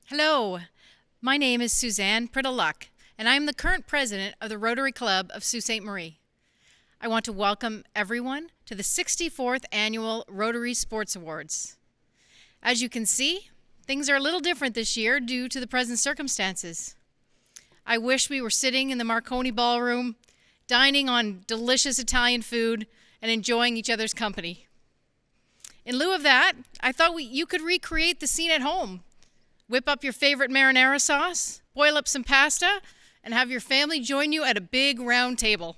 Hello, my name is Suzanne Prideluck, and I am the current president of the Rotary Club of Sault Ste. Marie. I want to welcome everyone to the 64th Annual Rotary Sports Awards. As you can see, things are a little different this year due to the present circumstances. I wish we were sitting in the Marconi Ballroom, dining on delicious Italian food, and enjoying each other's company. In lieu of that, I thought you could recreate the scene at home. Whip up your favorite marinara sauce, boil up some pasta, and have your family join you at a big round table.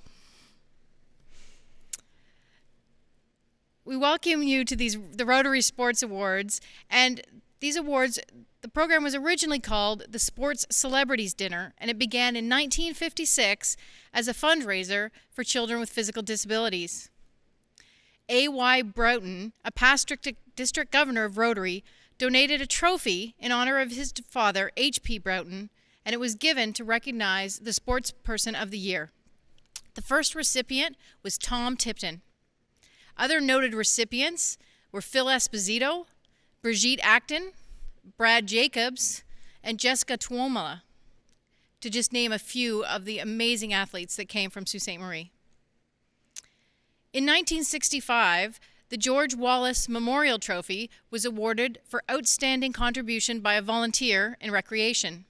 We welcome you to the Rotary Sports Awards, and these awards, the program was originally called the Sports Celebrities Dinner, and it began in 1956 as a fundraiser for children with physical disabilities. A.Y. Broughton, a past district governor of Rotary, donated a trophy in honor of his father, H.P. Broughton, and it was given to recognize the Sports Person of the Year. The first recipient was Tom Tipton. Other noted recipients were Phil Esposito, Brigitte Acton, Brad Jacobs, and Jessica Tuomola, to just name a few of the amazing athletes that came from Sault Ste. Marie. In 1965, the George Wallace Memorial Trophy was awarded for outstanding contribution by a volunteer in recreation.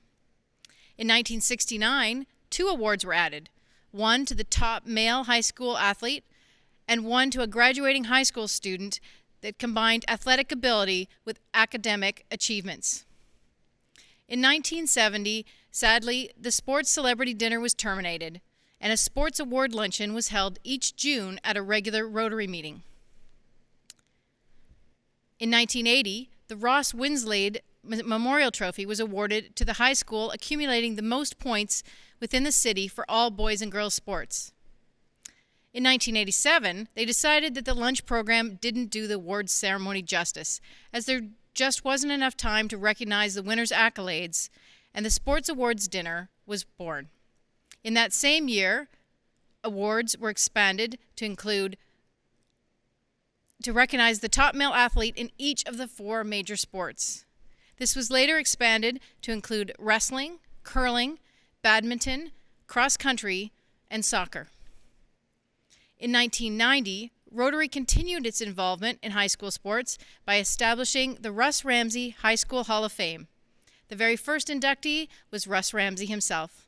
In 1969, 2 awards were added, one to the top male high school athlete and one to a graduating high school student that combined athletic ability with academic achievements. In 1970, sadly, the Sports Celebrity Dinner was terminated, and a sports award luncheon was held each June at a regular Rotary meeting. In 1980, the Ross Winslade Memorial Trophy was awarded to the high school accumulating the most points within the city for all boys and girls sports. In 1987, they decided that the lunch program didn't do the awards ceremony justice, as there just wasn't enough time to recognize the winners' accolades, and the Sports Awards Dinner was born. In that same year, awards were expanded to recognize the top male athlete in each of the 4 major sports. This was later expanded to include wrestling, curling, badminton, cross country, and soccer. In 1990, Rotary continued its involvement in high school sports by establishing the Russ Ramsey High School Hall of Fame. The very first inductee was Russ Ramsey himself.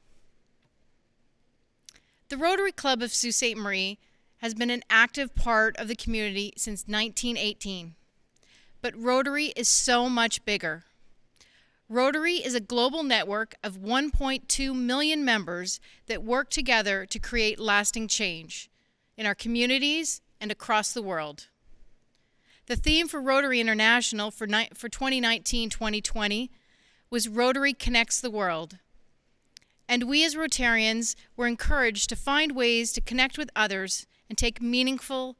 The Rotary Club of Sault Ste. Marie has been an active part of the community since 1918. But Rotary is so much bigger. Rotary is a global network of 1.2 million members that work together to create lasting change in our communities and across the world. The theme for Rotary International for 2019-2020 was Rotary Connects the World. And we as Rotarians were encouraged to find ways to connect with others and take meaningful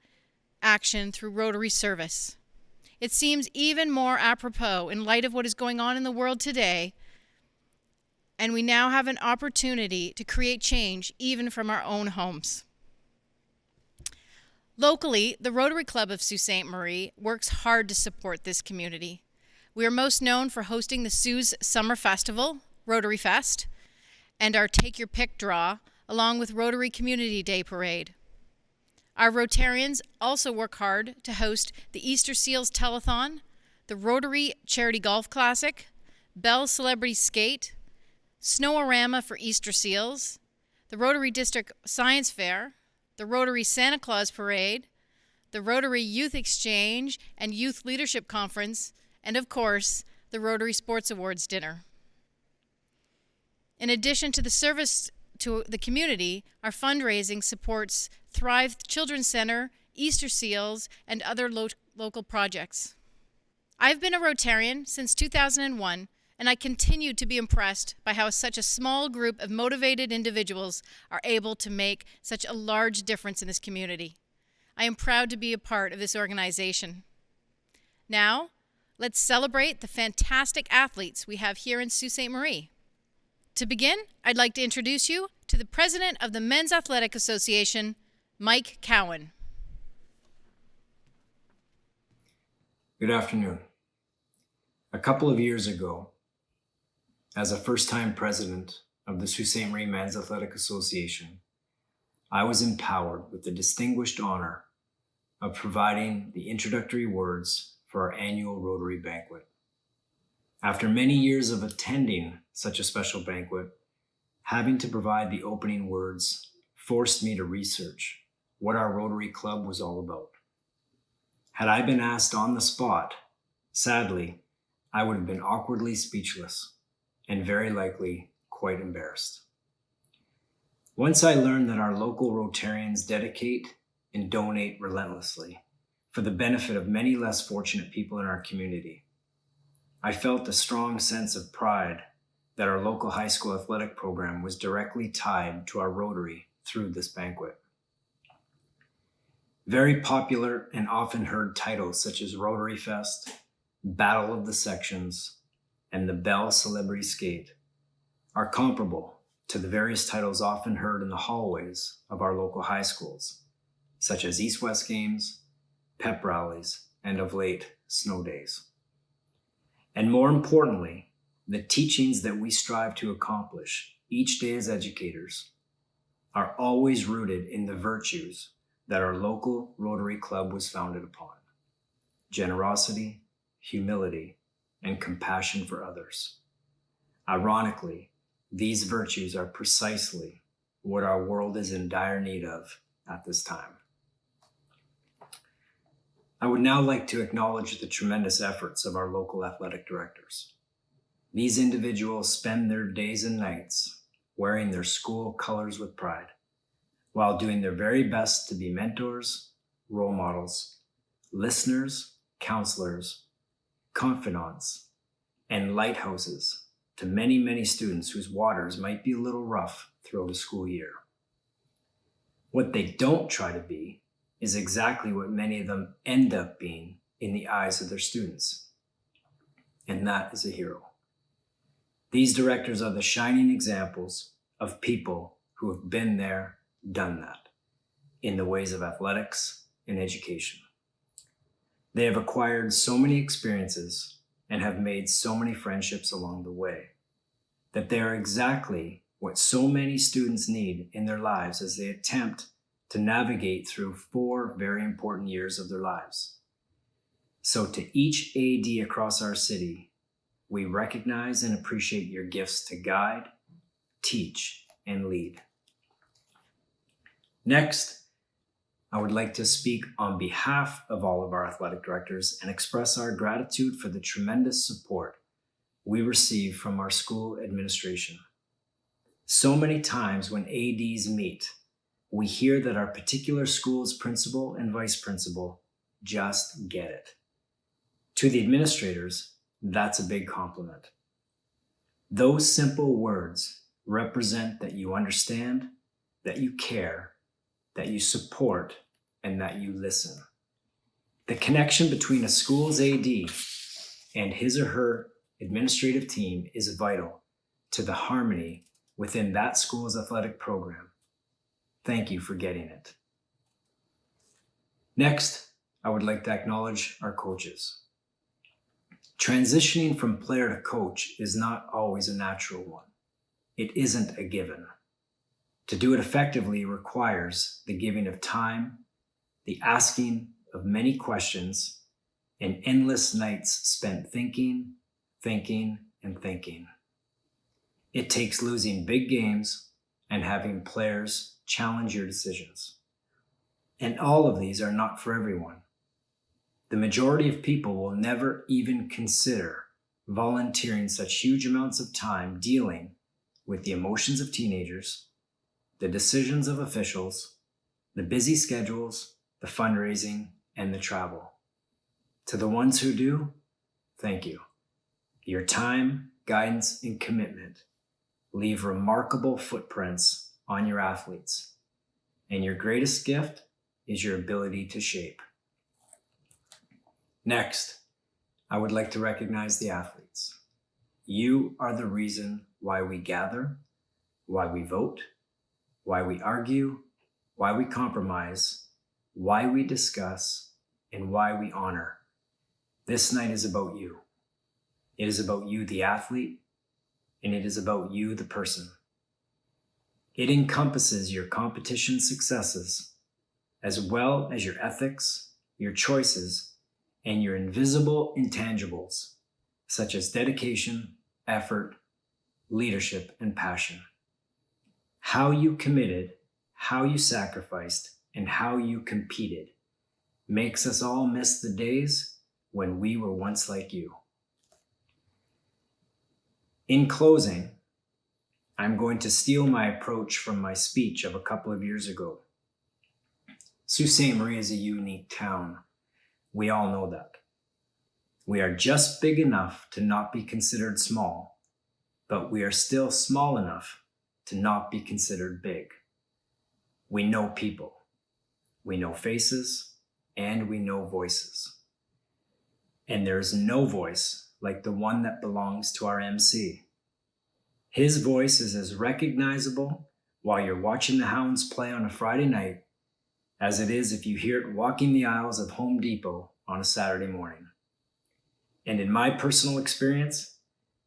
action through Rotary service. It seems even more apropos in light of what is going on in the world today, and we now have an opportunity to create change even from our own homes. Locally, the Rotary Club of Sault Ste. Marie works hard to support this community. We are most known for hosting the Sault's Summer Festival, Rotary Fest, and our Take Your Pick draw, along with Rotary Community Day Parade. Our Rotarians also work hard to host the Easter Seals Telethon, the Rotary Charity Golf Classic, Bell Celebrity Skate, Snow-O-Rama for Easter Seals, the Rotary District Science Fair, the Rotary Santa Claus Parade, the Rotary Youth Exchange and Youth Leadership Conference, and of course, the Rotary Sports Awards Dinner. In addition to the service to the community, our fundraising supports Thrive Children's Center, Easter Seals, and other local projects. I've been a Rotarian since 2001, and I continue to be impressed by how such a small group of motivated individuals are able to make such a large difference in this community. I am proud to be a part of this organization. Now, let's celebrate the fantastic athletes we have here in Sault Ste. Marie. To begin, I'd like to introduce you to the president of the Men's Athletic Association, Mike Cowan. Good afternoon. A couple of years ago, As a first-time president of the Sault Ste. Marie Men's Athletic Association, I was empowered with the distinguished honor of providing the introductory words for our annual Rotary Banquet. After many years of attending such a special banquet, having to provide the opening words forced me to research what our Rotary Club was all about. Had I been asked on the spot, sadly, I would have been awkwardly speechless and very likely quite embarrassed. Once I learned that our local Rotarians dedicate and donate relentlessly for the benefit of many less fortunate people in our community, I felt a strong sense of pride that our local high school athletic program was directly tied to our Rotary through this banquet. Very popular and often heard titles such as Rotary Fest, Battle of the Sections, and the Bell Celebrity Skate are comparable to the various titles often heard in the hallways of our local high schools, such as East-West games, pep rallies, and of late, snow days. And more importantly, the teachings that we strive to accomplish each day as educators are always rooted in the virtues that our local Rotary Club was founded upon: generosity, humility, and compassion for others. Ironically, these virtues are precisely what our world is in dire need of at this time. I would now like to acknowledge the tremendous efforts of our local athletic directors. These individuals spend their days and nights wearing their school colors with pride, while doing their very best to be mentors, role models, listeners, counselors, confidants, and lighthouses to many, many students whose waters might be a little rough throughout a school year. What they don't try to be is exactly what many of them end up being in the eyes of their students, and that is a hero. These directors are the shining examples of people who have been there, done that, in the ways of athletics and education. They have acquired so many experiences and have made so many friendships along the way that they are exactly what so many students need in their lives as they attempt to navigate through 4 very important years of their lives. So to each AD across our city, we recognize and appreciate your gifts to guide, teach, and lead. Next, I would like to speak on behalf of all of our athletic directors and express our gratitude for the tremendous support we receive from our school administration. So many times when ADs meet, we hear that our particular school's principal and vice principal just get it. To the administrators, that's a big compliment. Those simple words represent that you understand, that you care, that you support, and that you listen. The connection between a school's AD and his or her administrative team is vital to the harmony within that school's athletic program. Thank you for getting it. Next, I would like to acknowledge our coaches. Transitioning from player to coach is not always a natural one. It isn't a given. To do it effectively requires the giving of time, the asking of many questions, and endless nights spent thinking, and thinking. It takes losing big games and having players challenge your decisions. And all of these are not for everyone. The majority of people will never even consider volunteering such huge amounts of time dealing with the emotions of teenagers, the decisions of officials, the busy schedules, the fundraising, and the travel. To the ones who do, thank you. Your time, guidance, and commitment leave remarkable footprints on your athletes, and your greatest gift is your ability to shape. Next, I would like to recognize the athletes. You are the reason why we gather, why we vote, why we argue, why we compromise, why we discuss, and why we honor. This night is about you. It is about you, the athlete. and it is about you, the person. It encompasses your competition successes, as well as your ethics, your choices, and your invisible intangibles, such as dedication, effort, leadership, and passion. How you committed, how you sacrificed, and how you competed makes us all miss the days when we were once like you. In closing, I'm going to steal my approach from my speech of a couple of years ago. Sault Ste. Marie is a unique town. We all know that. We are just big enough to not be considered small, but we are still small enough to not be considered big. We know people, we know faces, and we know voices. And there is no voice like the one that belongs to our MC. His voice is as recognizable while you're watching the Hounds play on a Friday night as it is if you hear it walking the aisles of Home Depot on a Saturday morning. And in my personal experience,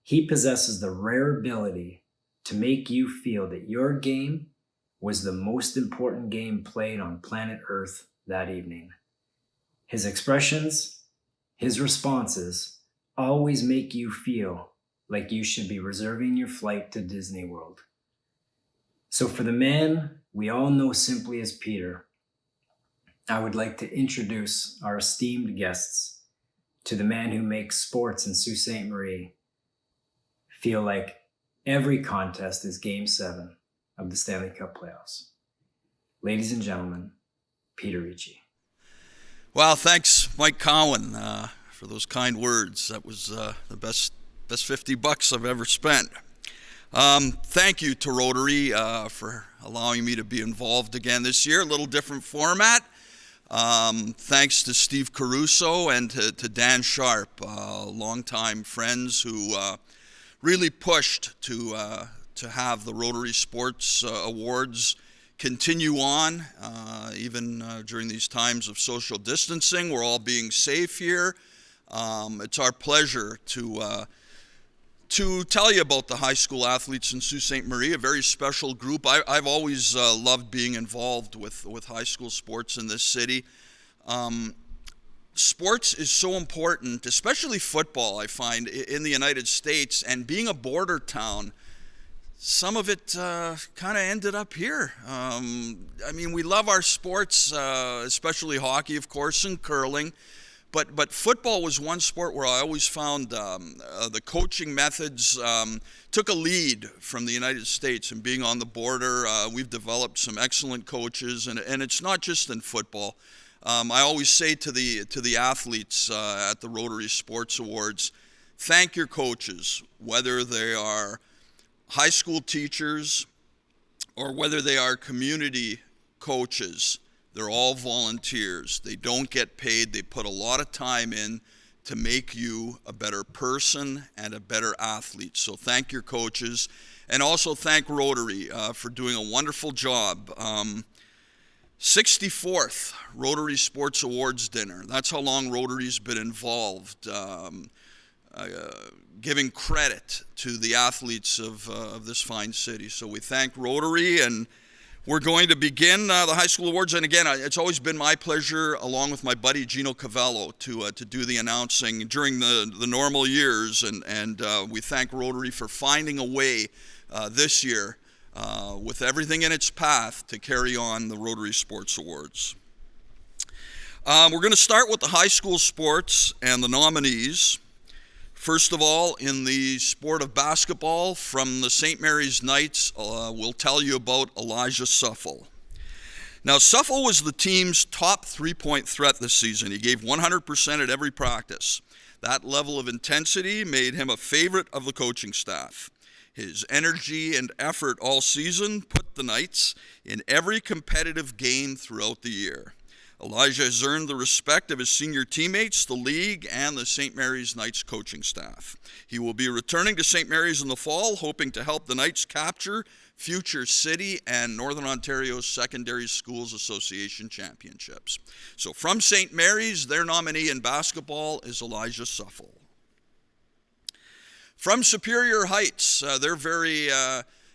he possesses the rare ability to make you feel that your game was the most important game played on planet Earth that evening. His expressions, his responses, always make you feel like you should be reserving your flight to Disney World. So for the man we all know simply as Peter, I would like to introduce our esteemed guests to the man who makes sports in Sault Ste. Marie feel like every contest is Game 7 of the Stanley Cup playoffs. Ladies and gentlemen, Peter Ricci. Well, thanks, Mike Cowan, for those kind words. That was the best $50 I've ever spent. Thank you to Rotary for allowing me to be involved again this year. A little different format. Thanks to Steve Caruso and to Dan Sharp, longtime friends who really pushed to have the Rotary Sports Awards continue on, even during these times of social distancing. We're all being safe here. It's our pleasure to tell you about the high school athletes in Sault Ste. Marie, a very special group. I've always loved being involved with high school sports in this city. Sports is so important, especially football, I find, in the United States. And being a border town, some of it kind of ended up here. I mean, we love our sports, especially hockey, of course, and curling. But football was one sport where I always found the coaching methods took a lead from the United States. And being on the border, we've developed some excellent coaches, and it's not just in football. I always say to the athletes at the Rotary Sports Awards, thank your coaches, whether they are high school teachers or whether they are community coaches. They're all volunteers. They don't get paid. They put a lot of time in to make you a better person and a better athlete. So thank your coaches. And also thank Rotary for doing a wonderful job. 64th Rotary Sports Awards dinner. That's how long Rotary's been involved, giving credit to the athletes of this fine city. So we thank Rotary, and we're going to begin the high school awards. And again, it's always been my pleasure, along with my buddy Gino Cavello, to do the announcing during the normal years. And we thank Rotary for finding a way this year, with everything in its path, to carry on the Rotary Sports Awards. We're going to start with the high school sports and the nominees. First of all, in the sport of basketball, from the St. Mary's Knights, we'll tell you about Elijah Suffel. Now, Suffel was the team's top three-point threat this season. He gave 100% at every practice. That level of intensity made him a favorite of the coaching staff. His energy and effort all season put the Knights in every competitive game throughout the year. Elijah has earned the respect of his senior teammates, the league, and the St. Mary's Knights coaching staff. He will be returning to St. Mary's in the fall, hoping to help the Knights capture future City and Northern Ontario's Secondary Schools Association championships. So from St. Mary's, their nominee in basketball is Elijah Suffel. From Superior Heights, they're very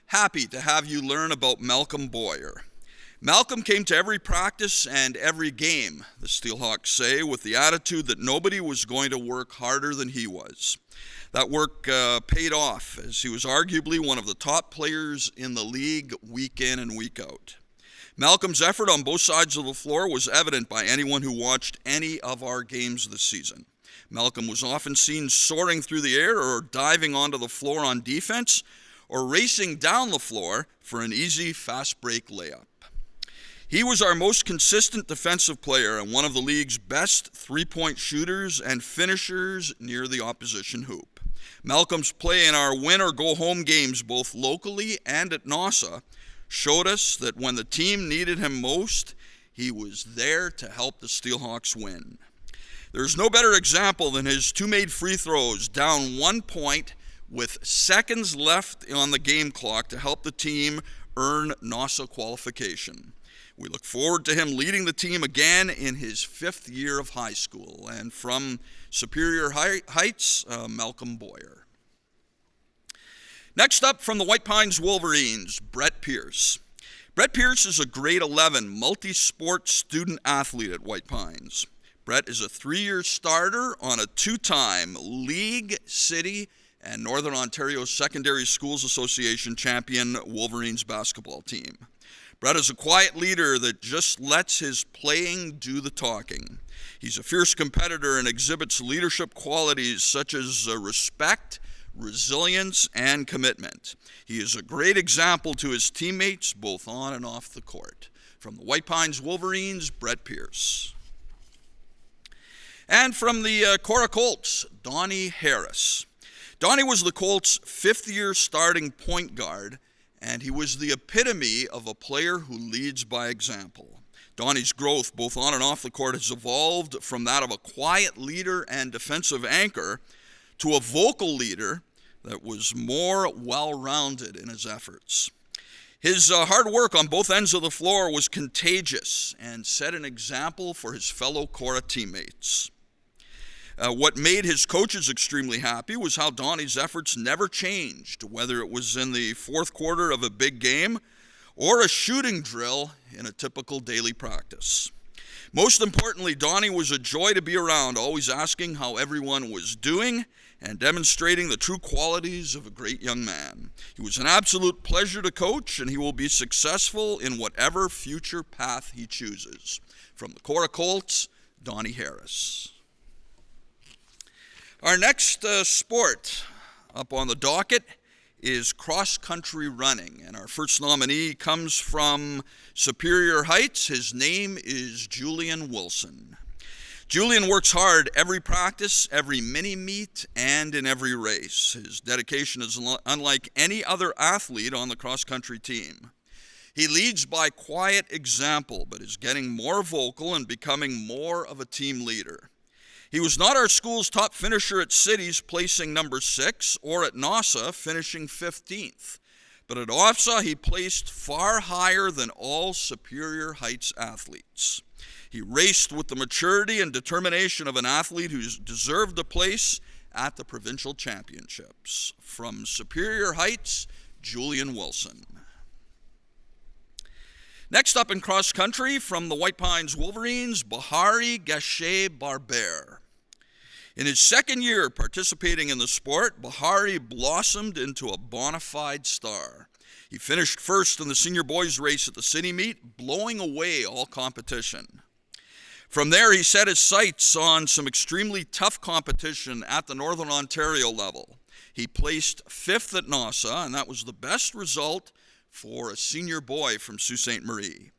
happy to have you learn about Malcolm Boyer. Malcolm came to every practice and every game, the Steelhawks say, with the attitude that nobody was going to work harder than he was. That work paid off, as he was arguably one of the top players in the league week in and week out. Malcolm's effort on both sides of the floor was evident by anyone who watched any of our games this season. Malcolm was often seen soaring through the air or diving onto the floor on defense or racing down the floor for an easy fast break layup. He was our most consistent defensive player and one of the league's best three-point shooters and finishers near the opposition hoop. Malcolm's play in our win-or-go-home games both locally and at NASA showed us that when the team needed him most, he was there to help the Steelhawks win. There's no better example than his two made free throws down 1 point with seconds left on the game clock to help the team earn NASA qualification. We look forward to him leading the team again in his 5th year of high school. And from Superior Heights, Malcolm Boyer. Next up, from the White Pines Wolverines, Brett Pierce. Brett Pierce is a grade 11 multi-sport student athlete at White Pines. Brett is a 3-year starter on a 2-time league, city, and Northern Ontario Secondary Schools Association champion Wolverines basketball team. Brett is a quiet leader that just lets his playing do the talking. He's a fierce competitor and exhibits leadership qualities such as respect, resilience, and commitment. He is a great example to his teammates both on and off the court. From the White Pines Wolverines, Brett Pierce. And from the Cora Colts, Donnie Harris. Donnie was the Colts' 5th-year starting point guard, and he was the epitome of a player who leads by example. Donnie's growth, both on and off the court, has evolved from that of a quiet leader and defensive anchor to a vocal leader that was more well-rounded in his efforts. His hard work on both ends of the floor was contagious and set an example for his fellow Cora teammates. What made his coaches extremely happy was how Donnie's efforts never changed, whether it was in the 4th quarter of a big game or a shooting drill in a typical daily practice. Most importantly, Donnie was a joy to be around, always asking how everyone was doing and demonstrating the true qualities of a great young man. He was an absolute pleasure to coach, and he will be successful in whatever future path he chooses. From the Cora Colts, Donnie Harris. Our next sport up on the docket is cross-country running, and our first nominee comes from Superior Heights. His name is Julian Wilson. Julian works hard every practice, every mini-meet, and in every race. His dedication is unlike any other athlete on the cross-country team. He leads by quiet example, but is getting more vocal and becoming more of a team leader. He was not our school's top finisher at Cities, placing number 6, or at NASA, finishing 15th. But at OFSA, he placed far higher than all Superior Heights athletes. He raced with the maturity and determination of an athlete who deserved a place at the provincial championships. From Superior Heights, Julian Wilson. Next up in cross country, from the White Pines Wolverines, Bahari Gachet-Barbert. In his 2nd year participating in the sport, Bahari blossomed into a bona fide star. He finished first in the senior boys race at the city meet, blowing away all competition. From there, he set his sights on some extremely tough competition at the Northern Ontario level. He placed 5th at NASA, and that was the best result for a senior boy from Sault Ste. Marie.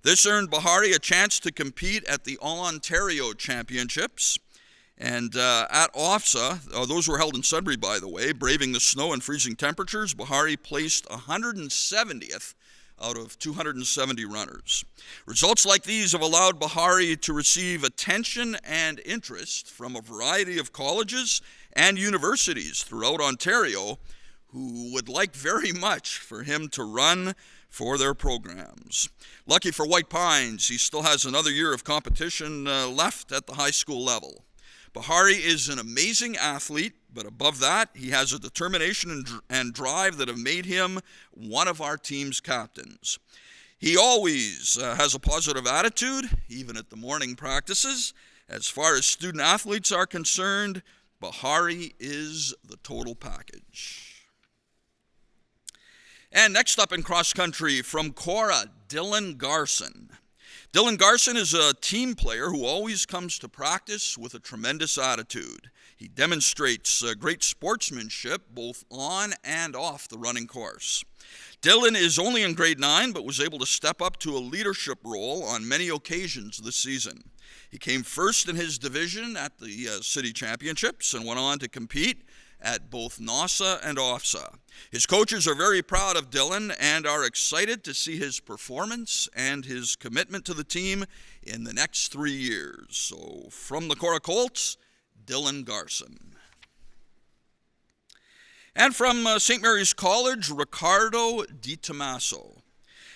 This earned Bahari a chance to compete at the All-Ontario Championships. And at OFSA, those were held in Sudbury, by the way, braving the snow and freezing temperatures, Bahari placed 170th out of 270 runners. Results like these have allowed Bahari to receive attention and interest from a variety of colleges and universities throughout Ontario who would like very much for him to run for their programs. Lucky for White Pines, he still has another year of competition left at the high school level. Bahari is an amazing athlete, but above that, he has a determination and drive that have made him one of our team's captains. He always has a positive attitude, even at the morning practices. As far as student athletes are concerned, Bahari is the total package. And next up in cross country from Cora, Dylan Garson. Dylan Garson is a team player who always comes to practice with a tremendous attitude. He demonstrates great sportsmanship both on and off the running course. Dylan is only in grade 9, but was able to step up to a leadership role on many occasions this season. He came first in his division at the city championships and went on to compete at both NASA and OFSA. His coaches are very proud of Dylan and are excited to see his performance and his commitment to the team in the next 3 years. So from the Cora Colts, Dylan Garson. And from St. Mary's College, Ricardo Di Tommaso.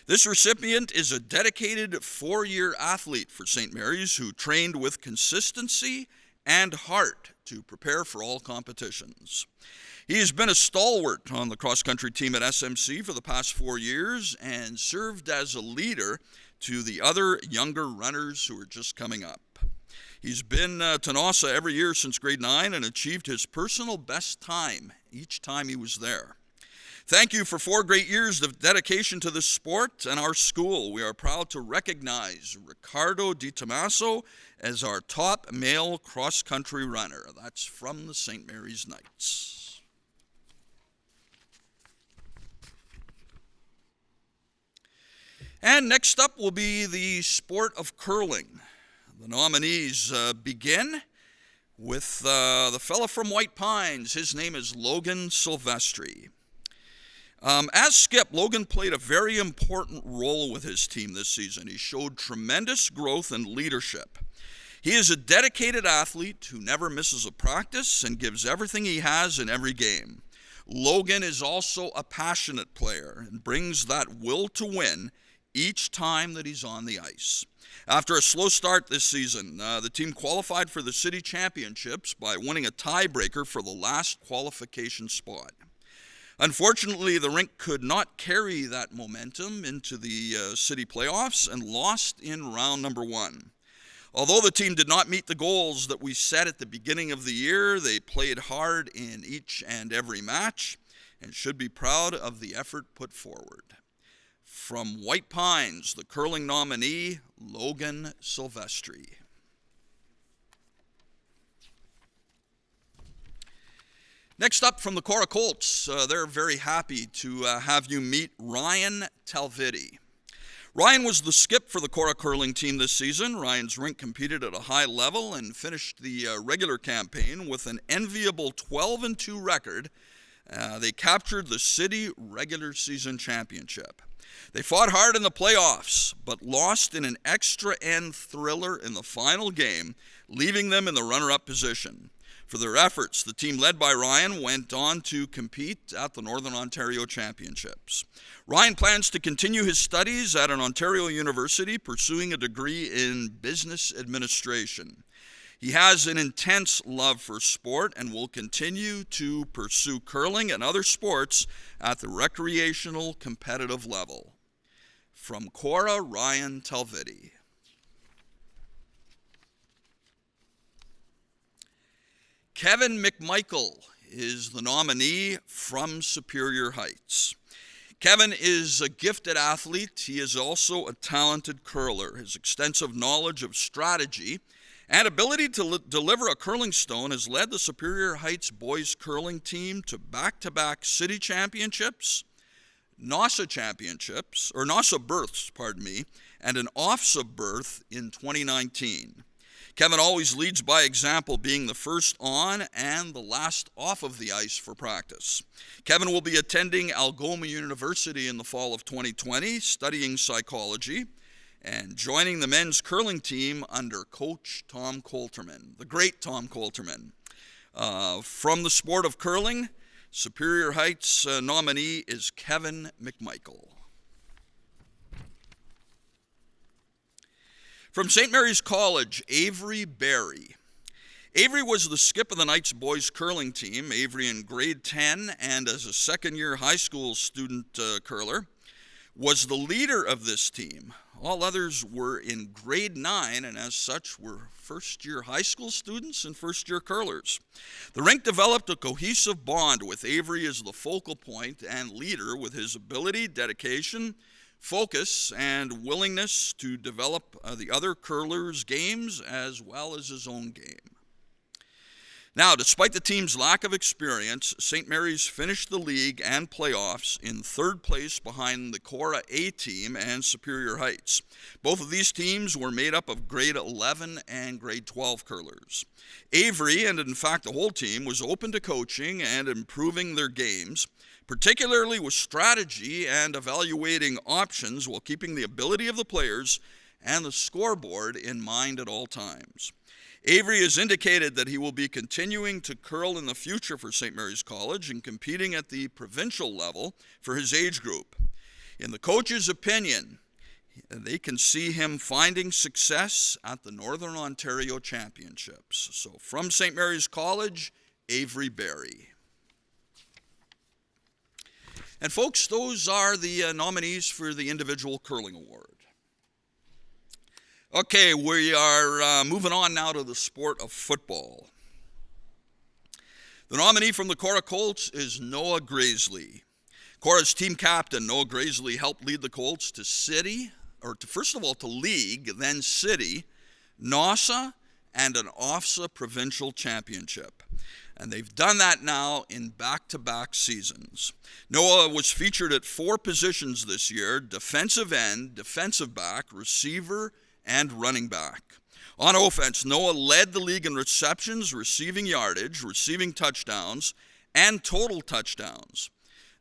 This recipient is a dedicated 4-year athlete for St. Mary's who trained with consistency and heart to prepare for all competitions. He has been a stalwart on the cross-country team at SMC for the past 4 years and served as a leader to the other younger runners who are just coming up. He's been to NASA every year since grade 9 and achieved his personal best time each time he was there. Thank you for 4 great years of dedication to this sport and our school. We are proud to recognize Ricardo Di Tommaso as our top male cross-country runner. That's from the St. Mary's Knights. And next up will be the sport of curling. The nominees begin with the fella from White Pines. His name is Logan Silvestri. As skip, Logan played a very important role with his team this season. He showed tremendous growth and leadership. He is a dedicated athlete who never misses a practice and gives everything he has in every game. Logan is also a passionate player and brings that will to win each time that he's on the ice. After a slow start this season, the team qualified for the city championships by winning a tiebreaker for the last qualification spot. Unfortunately, the rink could not carry that momentum into the city playoffs and lost in round number 1. Although the team did not meet the goals that we set at the beginning of the year, they played hard in each and every match and should be proud of the effort put forward. From White Pines, the curling nominee, Logan Silvestri. Next up from the Cora Colts, they're very happy to have you meet Ryan Talvidi. Ryan was the skip for the Cora curling team this season. Ryan's rink competed at a high level and finished the regular campaign with an enviable 12-2 record. They captured the city regular season championship. They fought hard in the playoffs, but lost in an extra-end thriller in the final game, leaving them in the runner-up position. For their efforts, the team led by Ryan went on to compete at the Northern Ontario Championships. Ryan plans to continue his studies at an Ontario university, pursuing a degree in business administration. He has an intense love for sport and will continue to pursue curling and other sports at the recreational competitive level. From Cora, Ryan Talvidi. Kevin McMichael is the nominee from Superior Heights. Kevin is a gifted athlete. He is also a talented curler. His extensive knowledge of strategy and ability to deliver a curling stone has led the Superior Heights boys curling team to back-to-back city championships, NASA championships, or NASA berths, and an OFSA berth in 2019. Kevin always leads by example, being the first on and the last off of the ice for practice. Kevin will be attending Algoma University in the fall of 2020, studying psychology, and joining the men's curling team under Coach Tom Coulterman, the great Tom Coulterman. From the sport of curling, Superior Heights nominee is Kevin McMichael. From St. Mary's College, Avery Berry. Avery was the skip of the Knights boys curling team. Avery in grade 10 and as a second-year high school student curler was the leader of this team. All others were in grade 9 and as such were first-year high school students and first-year curlers. The rink developed a cohesive bond with Avery as the focal point and leader with his ability, dedication, focus, and willingness to develop the other curlers' games as well as his own game. Now, despite the team's lack of experience, St. Mary's finished the league and playoffs in third place behind the Cora A team and Superior Heights. Both of these teams were made up of grade 11 and grade 12 curlers. Avery, and in fact the whole team, was open to coaching and improving their games, particularly with strategy and evaluating options while keeping the ability of the players and the scoreboard in mind at all times. Avery has indicated that he will be continuing to curl in the future for St. Mary's College and competing at the provincial level for his age group. In the coach's opinion, they can see him finding success at the Northern Ontario Championships. So from St. Mary's College, Avery Berry. And folks, those are the nominees for the individual curling award. Okay, we are moving on now to the sport of football. The nominee from the Cora Colts is Noah Graisley. Cora's team captain, Noah Graisley, helped lead the Colts to first of all to league, then city, NOSA, and an OFSA provincial championship. And they've done that now in back-to-back seasons. Noah was featured at 4 positions this year: defensive end, defensive back, receiver, and running back. On offense, Noah led the league in receptions, receiving yardage, receiving touchdowns, and total touchdowns.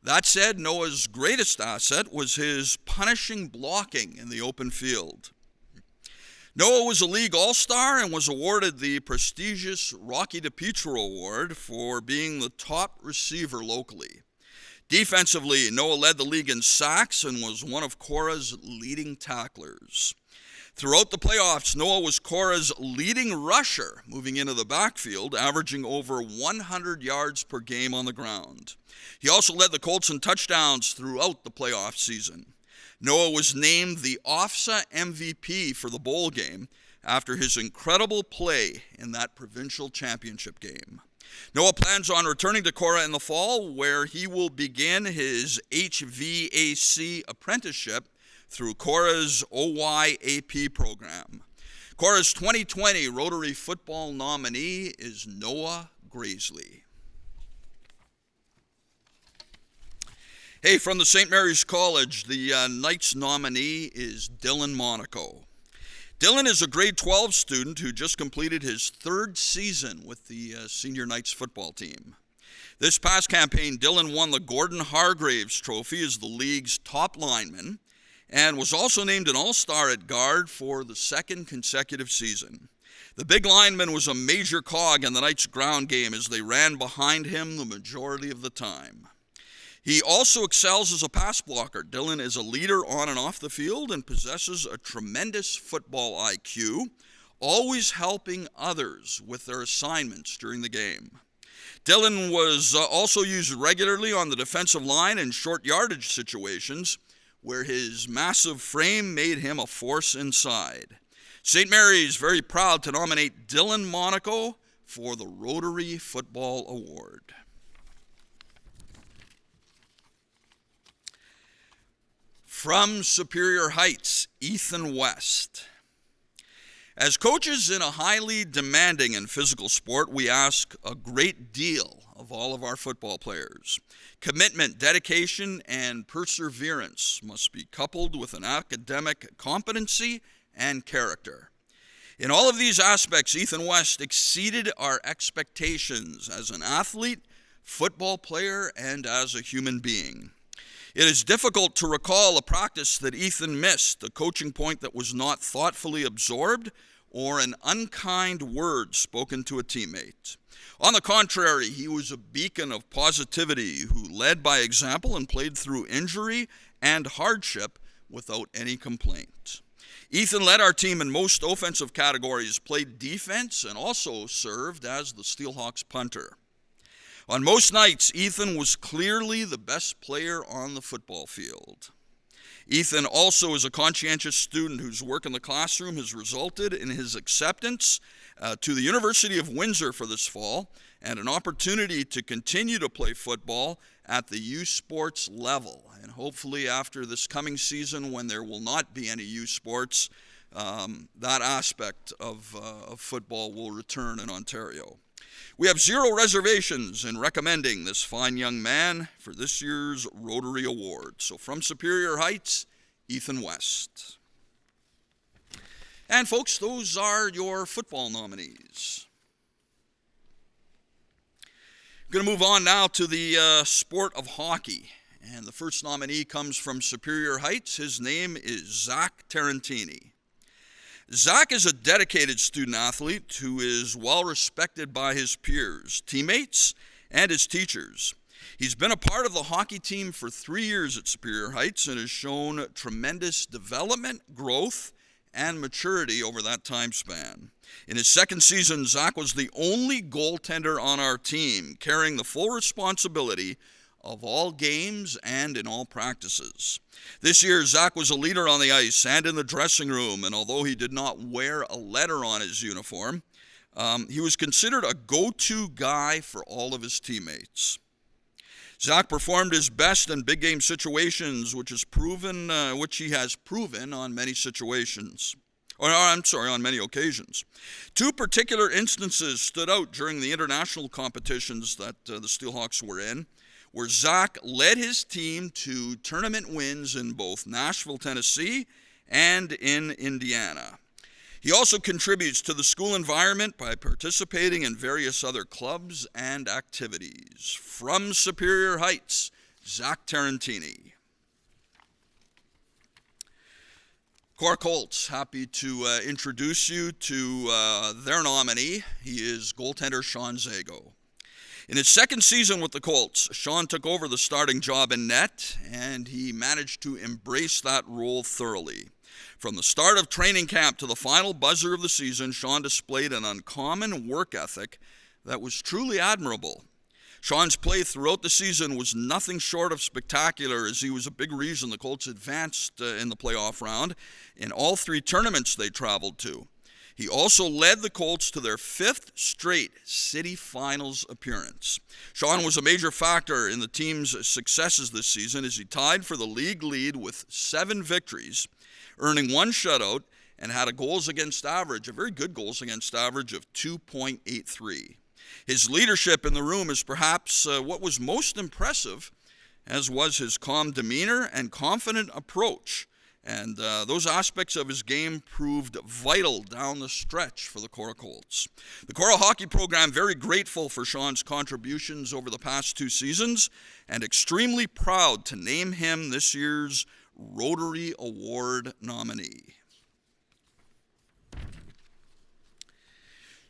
That said, Noah's greatest asset was his punishing blocking in the open field. Noah was a league all-star and was awarded the prestigious Rocky DiPietro Award for being the top receiver locally. Defensively, Noah led the league in sacks and was one of Cora's leading tacklers. Throughout the playoffs, Noah was Cora's leading rusher, moving into the backfield, averaging over 100 yards per game on the ground. He also led the Colts in touchdowns throughout the playoff season. Noah was named the OFSA MVP for the bowl game after his incredible play in that provincial championship game. Noah plans on returning to Cora in the fall, where he will begin his HVAC apprenticeship through Cora's OYAP program. Cora's 2020 Rotary football nominee is Noah Graisley. Hey, from the St. Mary's College, the Knights nominee is Dylan Monaco. Dylan is a grade 12 student who just completed his 3rd season with the Senior Knights football team. This past campaign, Dylan won the Gordon Hargraves Trophy as the league's top lineman, and was also named an all-star at guard for the 2nd consecutive season. The big lineman was a major cog in the Knights' ground game as they ran behind him the majority of the time. He also excels as a pass blocker. Dylan is a leader on and off the field and possesses a tremendous football IQ, always helping others with their assignments during the game. Dylan was also used regularly on the defensive line in short yardage situations, where his massive frame made him a force inside. St. Mary's very proud to nominate Dylan Monaco for the Rotary Football Award. From Superior Heights, Ethan West. As coaches in a highly demanding and physical sport, we ask a great deal of all of our football players. Commitment, dedication, and perseverance must be coupled with an academic competency and character. In all of these aspects, Ethan West exceeded our expectations as an athlete, football player, and as a human being. It is difficult to recall a practice that Ethan missed, a coaching point that was not thoughtfully absorbed, or an unkind word spoken to a teammate. On the contrary, he was a beacon of positivity who led by example and played through injury and hardship without any complaint. Ethan led our team in most offensive categories, played defense, and also served as the Steelhawks punter. On most nights, Ethan was clearly the best player on the football field. Ethan also is a conscientious student whose work in the classroom has resulted in his acceptance to the University of Windsor for this fall and an opportunity to continue to play football at the U Sports level. And hopefully after this coming season, when there will not be any U Sports, that aspect of football will return in Ontario. We have zero reservations in recommending this fine young man for this year's Rotary Award. So from Superior Heights, Ethan West. And folks, those are your football nominees. I'm going to move on now to the sport of hockey. And the first nominee comes from Superior Heights. His name is Zach Tarantini. Zach is a dedicated student athlete who is well respected by his peers, teammates, and his teachers. He's been a part of the hockey team for 3 years at Superior Heights and has shown tremendous development, growth, and maturity over that time span. In his second season, Zach was the only goaltender on our team, carrying the full responsibility of all games and in all practices. This year, Zach was a leader on the ice and in the dressing room, and although he did not wear a letter on his uniform, he was considered a go-to guy for all of his teammates. Zach performed his best in big game situations, which he has proven on many situations. On many occasions. Two particular instances stood out during the international competitions that the Steelhawks were in, where Zach led his team to tournament wins in both Nashville, Tennessee, and in Indiana. He also contributes to the school environment by participating in various other clubs and activities. From Superior Heights, Zach Tarantini. Cora Colts, happy to introduce you to their nominee. He is goaltender Sean Zago. In his second season with the Colts, Sean took over the starting job in net, and he managed to embrace that role thoroughly. From the start of training camp to the final buzzer of the season, Sean displayed an uncommon work ethic that was truly admirable. Sean's play throughout the season was nothing short of spectacular, as he was a big reason the Colts advanced in the playoff round in all 3 tournaments they traveled to. He also led the Colts to their 5th straight city finals appearance. Sean was a major factor in the team's successes this season, as he tied for the league lead with 7 victories, earning 1 shutout, and had a very good goals against average of 2.83. His leadership in the room is perhaps what was most impressive, as was his calm demeanor and confident approach. And those aspects of his game proved vital down the stretch for the Cora Colts. The Cora hockey program very grateful for Sean's contributions over the past 2 seasons and extremely proud to name him this year's Rotary Award nominee.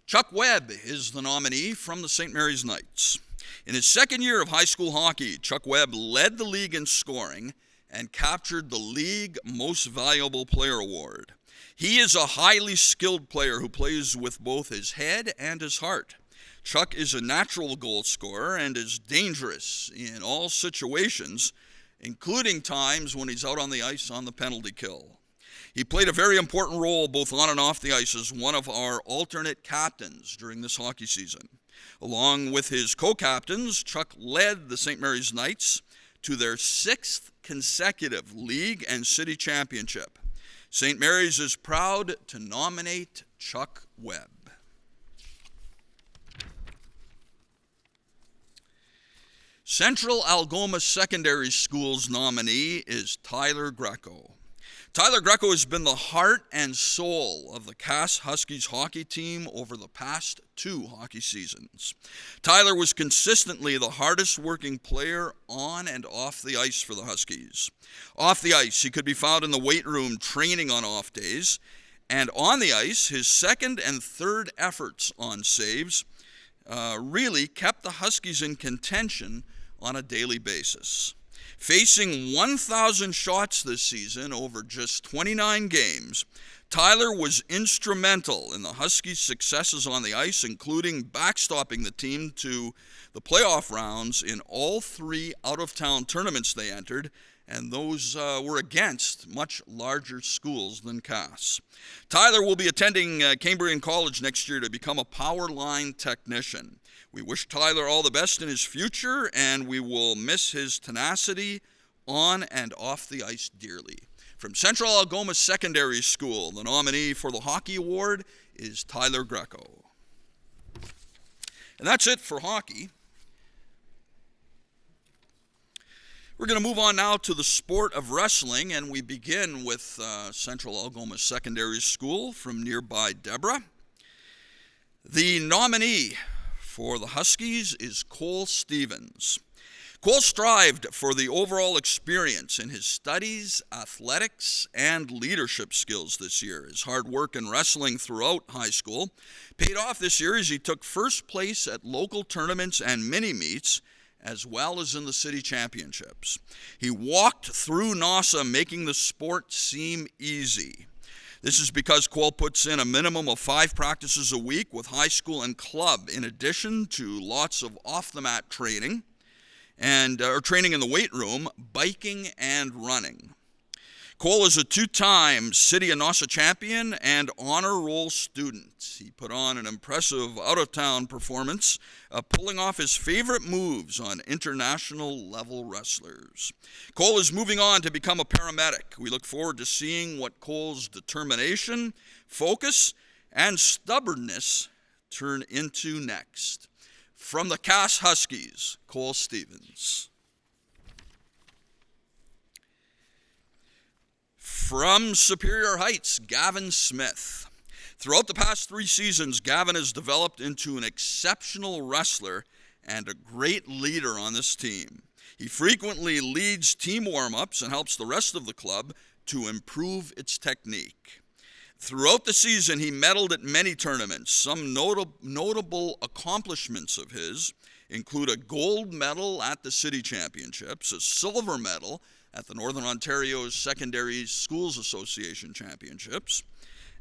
Chuck Webb is the nominee from the St. Mary's Knights. In his second year of high school hockey, Chuck Webb led the league in scoring and captured the League Most Valuable Player Award. He is a highly skilled player who plays with both his head and his heart. Chuck is a natural goal scorer and is dangerous in all situations, including times when he's out on the ice on the penalty kill. He played a very important role both on and off the ice as one of our alternate captains during this hockey season. Along with his co-captains, Chuck led the St. Mary's Knights to their 6th consecutive league and city championship. St. Mary's is proud to nominate Chuck Webb. Central Algoma Secondary School's nominee is Tyler Greco. Tyler Greco has been the heart and soul of the Cass Huskies hockey team over the past 2 hockey seasons. Tyler was consistently the hardest working player on and off the ice for the Huskies. Off the ice, he could be found in the weight room training on off days, and on the ice, his second and third efforts on saves really kept the Huskies in contention on a daily basis. Facing 1,000 shots this season over just 29 games, Tyler was instrumental in the Huskies' successes on the ice, including backstopping the team to the playoff rounds in all 3 out-of-town tournaments they entered, and those were against much larger schools than Cass. Tyler will be attending Cambrian College next year to become a power line technician. We wish Tyler all the best in his future, and we will miss his tenacity on and off the ice dearly. From Central Algoma Secondary School, the nominee for the Hockey Award is Tyler Greco. And that's it for hockey. We're going to move on now to the sport of wrestling, and we begin with Central Algoma Secondary School from nearby Deborah. The nominee for the Huskies is Cole Stevens. Cole strived for the overall experience in his studies, athletics, and leadership skills this year. His hard work in wrestling throughout high school paid off this year as he took first place at local tournaments and mini-meets, as well as in the city championships. He walked through NASA, making the sport seem easy. This is because Cole puts in a minimum of 5 practices a week with high school and club, in addition to lots of off-the-mat training, or training in the weight room, biking, and running. Cole is a 2-time City and NASA champion and honor roll student. He put on an impressive out-of-town performance, pulling off his favorite moves on international level wrestlers. Cole is moving on to become a paramedic. We look forward to seeing what Cole's determination, focus, and stubbornness turn into next. From the Cass Huskies, Cole Stevens. From Superior Heights, Gavin Smith. Throughout the past 3 seasons, Gavin has developed into an exceptional wrestler and a great leader on this team. He frequently leads team warm-ups and helps the rest of the club to improve its technique. Throughout the season, he medaled at many tournaments. Some notable accomplishments of his include a gold medal at the City Championships, a silver medal at the Northern Ontario Secondary Schools Association Championships,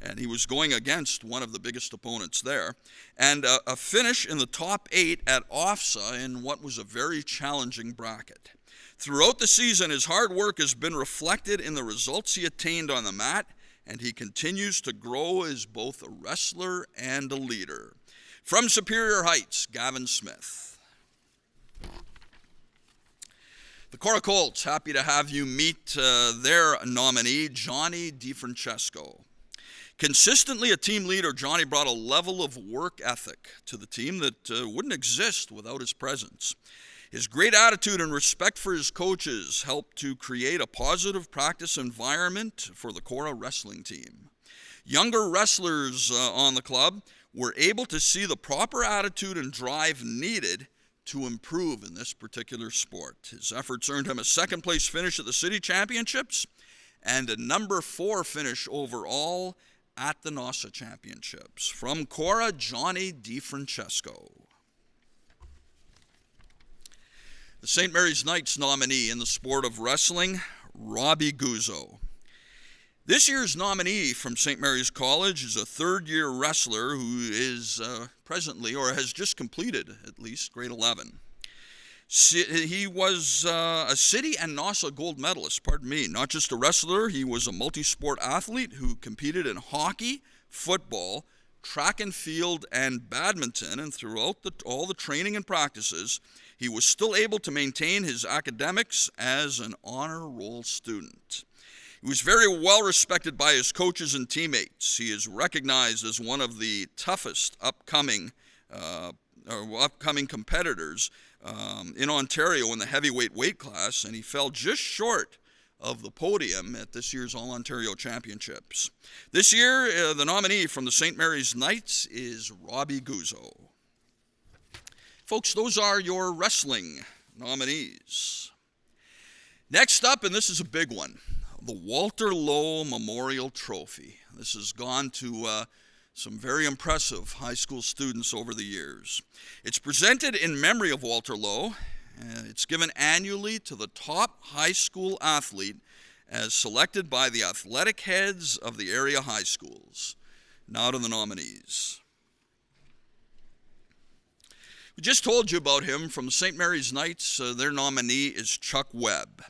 and he was going against one of the biggest opponents there, and a finish in the top 8 at OFSA in what was a very challenging bracket. Throughout the season, his hard work has been reflected in the results he attained on the mat, and he continues to grow as both a wrestler and a leader. From Superior Heights, Gavin Smith. The Cora Colts, happy to have you meet their nominee, Johnny DiFrancesco. Consistently a team leader, Johnny brought a level of work ethic to the team that wouldn't exist without his presence. His great attitude and respect for his coaches helped to create a positive practice environment for the Cora wrestling team. Younger wrestlers on the club were able to see the proper attitude and drive needed to improve in this particular sport. His efforts earned him a 2nd place finish at the City Championships and a number 4 finish overall at the NASA Championships. From Cora, Johnny DiFrancesco. The St. Mary's Knights nominee in the sport of wrestling, Robbie Guzzo. This year's nominee from St. Mary's College is a 3rd-year wrestler who is presently, or has just completed at least, grade 11. He was a City and NASA gold medalist, not just a wrestler. He was a multi-sport athlete who competed in hockey, football, track and field, and badminton, and throughout all the training and practices, he was still able to maintain his academics as an honor roll student. He was very well respected by his coaches and teammates. He is recognized as one of the toughest upcoming competitors in Ontario in the heavyweight weight class, and he fell just short of the podium at this year's All-Ontario Championships. This year, the nominee from the St. Mary's Knights is Robbie Guzzo. Folks, those are your wrestling nominees. Next up, and this is a big one, the Walter Lowe Memorial Trophy. This has gone to some very impressive high school students over the years. It's presented in memory of Walter Lowe It's given annually to the top high school athlete as selected by the athletic heads of the area high schools. Now to the nominees. We just told you about him from St. Mary's Knights. Their nominee is Chuck Webb.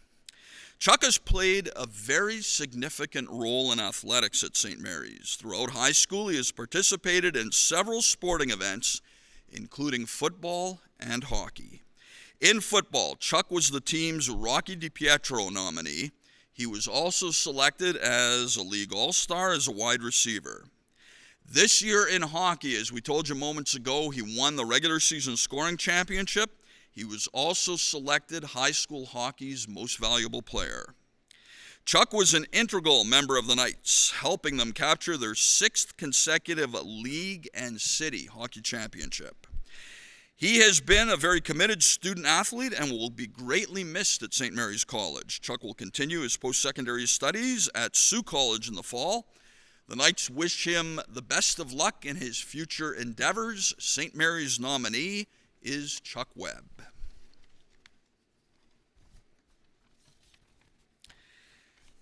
Chuck has played a very significant role in athletics at St. Mary's. Throughout high school, he has participated in several sporting events, including football and hockey. In football, Chuck was the team's Rocky DiPietro nominee. He was also selected as a league all-star as a wide receiver. This year in hockey, as we told you moments ago, he won the regular season scoring championship. He was also selected high school hockey's most valuable player. Chuck was an integral member of the Knights, helping them capture their 6th consecutive league and city hockey championship. He has been a very committed student athlete and will be greatly missed at St. Mary's College. Chuck will continue his post-secondary studies at Sioux College in the fall. The Knights wish him the best of luck in his future endeavors. St. Mary's nominee is Chuck Webb.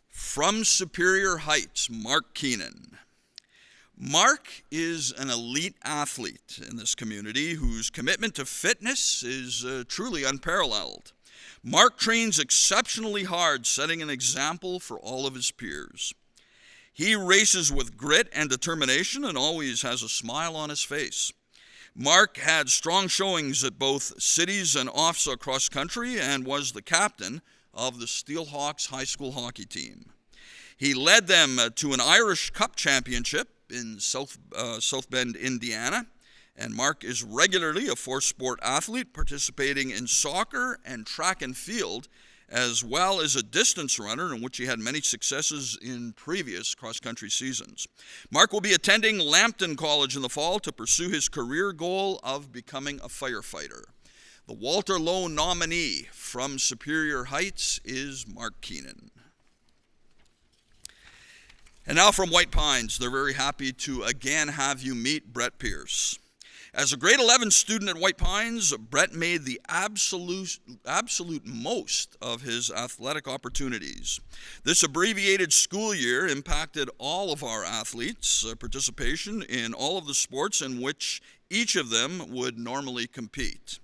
From Superior Heights, Mark Keenan. Mark is an elite athlete in this community whose commitment to fitness is truly unparalleled. Mark trains exceptionally hard, setting an example for all of his peers. He races with grit and determination and always has a smile on his face. Mark had strong showings at both cities and OFSA cross country and was the captain of the Steelhawks high school hockey team. He led them to an Irish Cup championship in South Bend, Indiana, and Mark is regularly a four-sport athlete participating in soccer and track and field, as well as a distance runner in which he had many successes in previous cross-country seasons. Mark will be attending Lambton College in the fall to pursue his career goal of becoming a firefighter. The Walter Lowe nominee from Superior Heights is Mark Keenan. And now from White Pines, they're very happy to again have you meet Brett Pierce. As a grade 11 student at White Pines, Brett made the absolute most of his athletic opportunities. This abbreviated school year impacted all of our athletes' participation in all of the sports in which each of them would normally compete.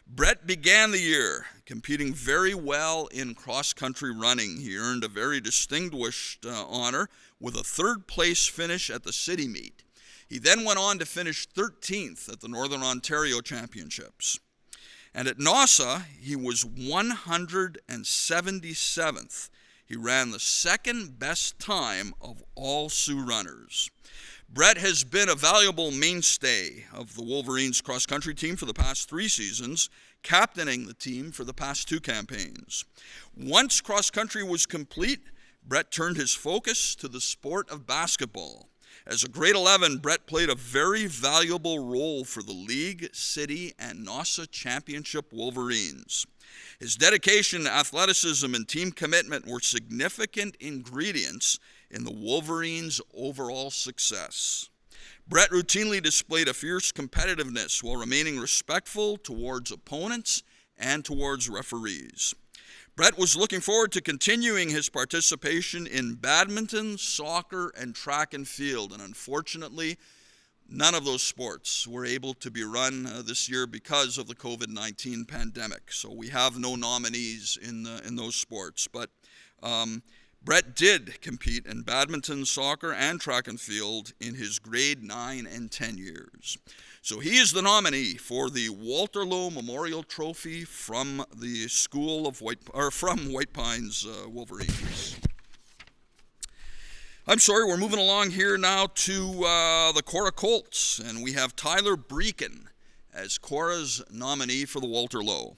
Brett began the year competing very well in cross-country running. He earned a very distinguished honor with a third-place finish at the city meet. He then went on to finish 13th at the Northern Ontario Championships. And at NASA, he was 177th. He ran the second best time of all Sioux runners. Brett has been a valuable mainstay of the Wolverines cross-country team for the past 3 seasons, captaining the team for the past 2 campaigns. Once cross-country was complete, Brett turned his focus to the sport of basketball. As a grade 11, Brett played a very valuable role for the league, city, and NASA championship Wolverines. His dedication, athleticism, and team commitment were significant ingredients in the Wolverines' overall success. Brett routinely displayed a fierce competitiveness while remaining respectful towards opponents and towards referees. Brett was looking forward to continuing his participation in badminton, soccer, and track and field, and unfortunately, none of those sports were able to be run this year because of the COVID-19 pandemic. So we have no nominees in those sports. But Brett did compete in badminton, soccer, and track and field in his grade 9 and 10 years. So he is the nominee for the Walter Lowe Memorial Trophy from the School of from White Pines Wolverines. I'm sorry, we're moving along here now to the Cora Colts, and we have Tyler Breeken as Cora's nominee for the Walter Lowe.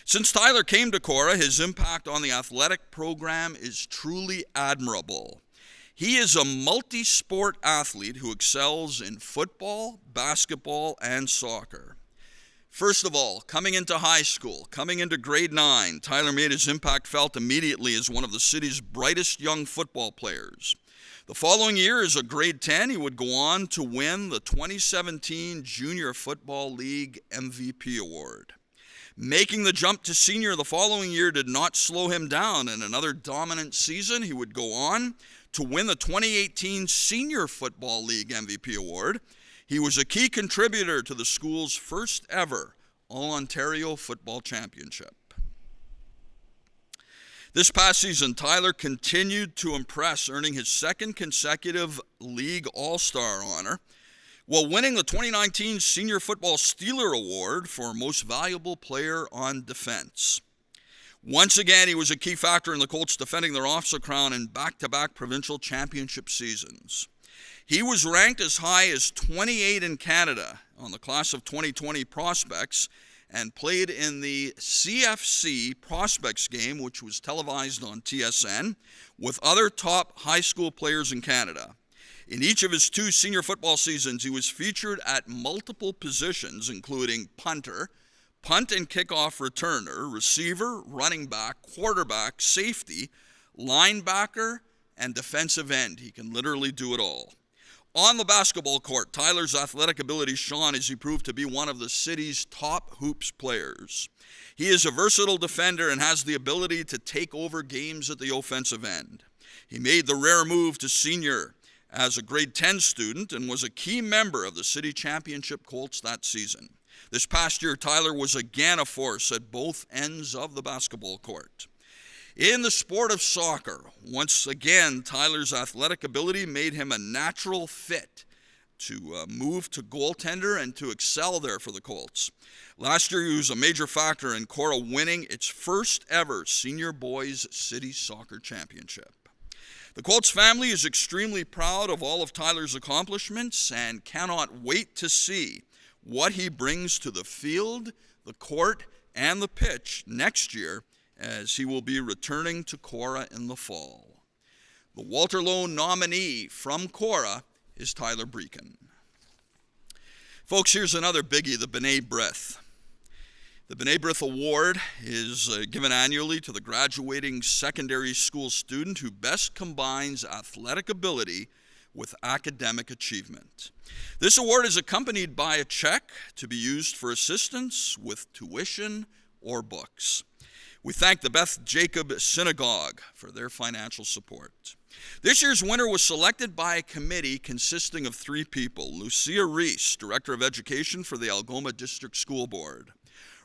Since Tyler came to Cora, his impact on the athletic program is truly admirable. He is a multi-sport athlete who excels in football, basketball, and soccer. First of all, coming into high school, coming into grade 9, Tyler made his impact felt immediately as one of the city's brightest young football players. The following year, as a grade 10, he would go on to win the 2017 Junior Football League MVP award. Making the jump to senior the following year did not slow him down. In another dominant season, he would go on to win the 2018 Senior Football League MVP award. He was a key contributor to the school's first ever All-Ontario Football Championship. This past season, Tyler continued to impress, earning his second consecutive league All-Star honor, while winning the 2019 Senior Football Steeler Award for Most Valuable Player on Defense. Once again, he was a key factor in the Colts defending their officer crown in back-to-back provincial championship seasons. He was ranked as high as 28 in Canada on the class of 2020 prospects and played in the CFC Prospects game, which was televised on TSN, with other top high school players in Canada. In each of his 2 senior football seasons, he was featured at multiple positions, including punter, punt and kickoff returner, receiver, running back, quarterback, safety, linebacker, and defensive end. He can literally do it all. On the basketball court, Tyler's athletic ability shone as he proved to be one of the city's top hoops players. He is a versatile defender and has the ability to take over games at the offensive end. He made the rare move to senior as a grade 10 student and was a key member of the city championship Colts that season. This past year, Tyler was again a force at both ends of the basketball court. In the sport of soccer, once again, Tyler's athletic ability made him a natural fit to move to goaltender and to excel there for the Colts. Last year, he was a major factor in Cora winning its first ever Senior Boys City Soccer Championship. The Colts family is extremely proud of all of Tyler's accomplishments and cannot wait to see what he brings to the field, the court, and the pitch next year, as he will be returning to Cora in the fall. The Walter Lowe nominee from Cora is Tyler Breeken. Folks, here's another biggie, the B'nai B'rith. The B'nai B'rith Award is given annually to the graduating secondary school student who best combines athletic ability with academic achievement. This award is accompanied by a check to be used for assistance with tuition or books. We thank the Beth Jacob Synagogue for their financial support. This year's winner was selected by a committee consisting of 3 people: Lucia Reese, Director of Education for the Algoma District School Board;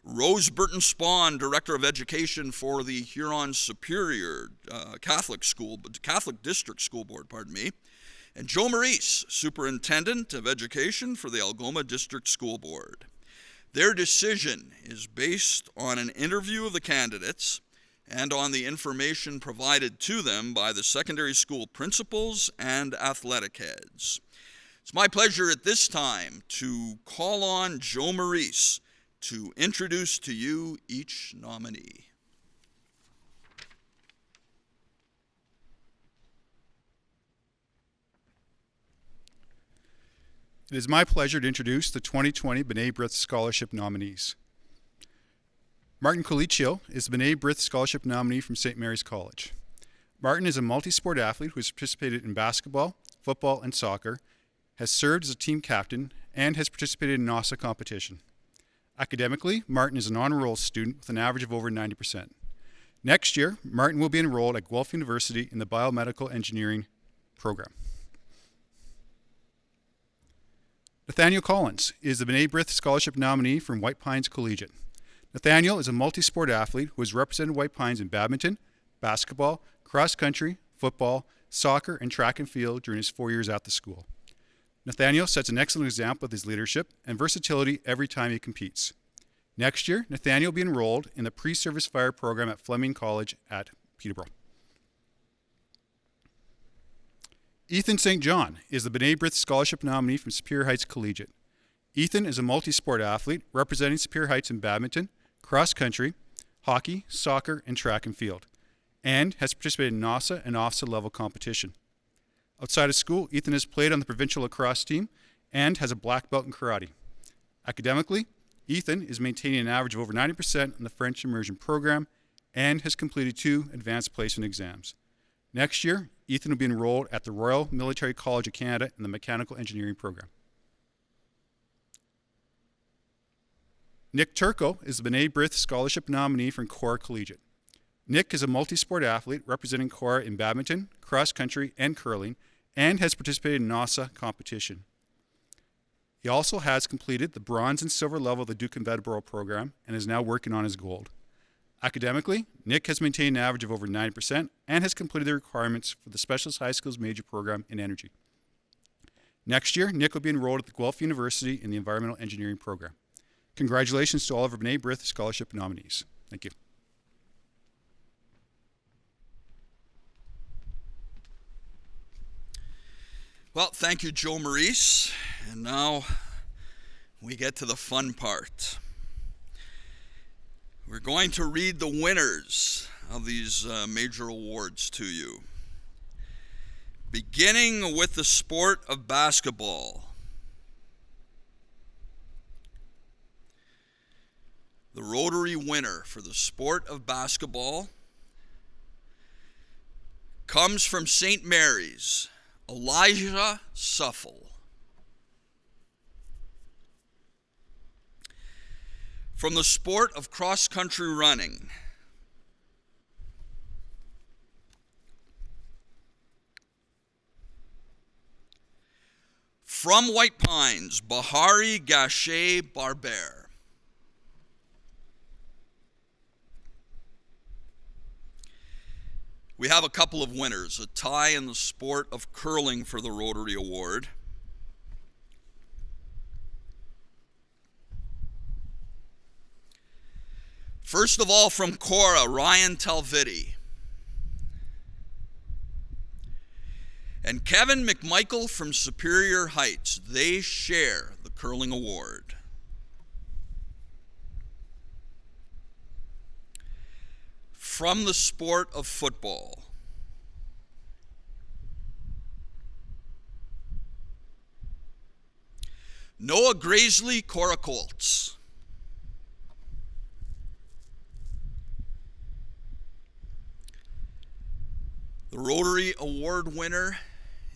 Rose Burton Spawn, Director of Education for the Huron Superior Catholic District School Board, and Joe Maurice, Superintendent of Education for the Algoma District School Board. Their decision is based on an interview of the candidates and on the information provided to them by the secondary school principals and athletic heads. It's my pleasure at this time to call on Joe Maurice to introduce to you each nominee. It is my pleasure to introduce the 2020 B'nai B'rith Scholarship nominees. Martin Colicchio is the B'nai B'rith Scholarship nominee from St. Mary's College. Martin is a multi-sport athlete who has participated in basketball, football, and soccer, has served as a team captain, and has participated in NASA competition. Academically, Martin is an honor roll student with an average of over 90%. Next year, Martin will be enrolled at Guelph University in the Biomedical Engineering program. Nathaniel Collins is the B'nai B'rith Scholarship nominee from White Pines Collegiate. Nathaniel is a multi-sport athlete who has represented White Pines in badminton, basketball, cross country, football, soccer, and track and field during his 4 years at the school. Nathaniel sets an excellent example of his leadership and versatility every time he competes. Next year, Nathaniel will be enrolled in the pre-service fire program at Fleming College at Peterborough. Ethan St. John is the B'nai B'rith Scholarship nominee from Superior Heights Collegiate. Ethan is a multi-sport athlete representing Superior Heights in badminton, cross country, hockey, soccer, and track and field, and has participated in NASA and OFSA level competition. Outside of school, Ethan has played on the provincial lacrosse team and has a black belt in karate. Academically, Ethan is maintaining an average of over 90% in the French immersion program and has completed 2 advanced placement exams. Next year, Ethan will be enrolled at the Royal Military College of Canada in the Mechanical Engineering program. Nick Turco is the B'nai B'rith Scholarship nominee from Cora Collegiate. Nick is a multi-sport athlete representing Cora in badminton, cross country, and curling, and has participated in NASA competition. He also has completed the bronze and silver level of the Duke and Vedborough program and is now working on his gold. Academically, Nick has maintained an average of over 90% and has completed the requirements for the Specialist High School's major program in energy. Next year, Nick will be enrolled at the Guelph University in the Environmental Engineering program. Congratulations to all of our B'nai B'rith Scholarship nominees. Thank you. Well, thank you, Joe Maurice. And now we get to the fun part. We're going to read the winners of these major awards to you. Beginning with the sport of basketball. The Rotary winner for the sport of basketball comes from St. Mary's, Elijah Suffel. From the sport of cross-country running, from White Pines, Bahari Gachet Barber. We have a couple of winners, a tie in the sport of curling for the Rotary Award. First of all, from Cora, Ryan Talviti. And Kevin McMichael from Superior Heights. They share the curling award. From the sport of football, Noah Graisley, Cora Colts. The Rotary Award winner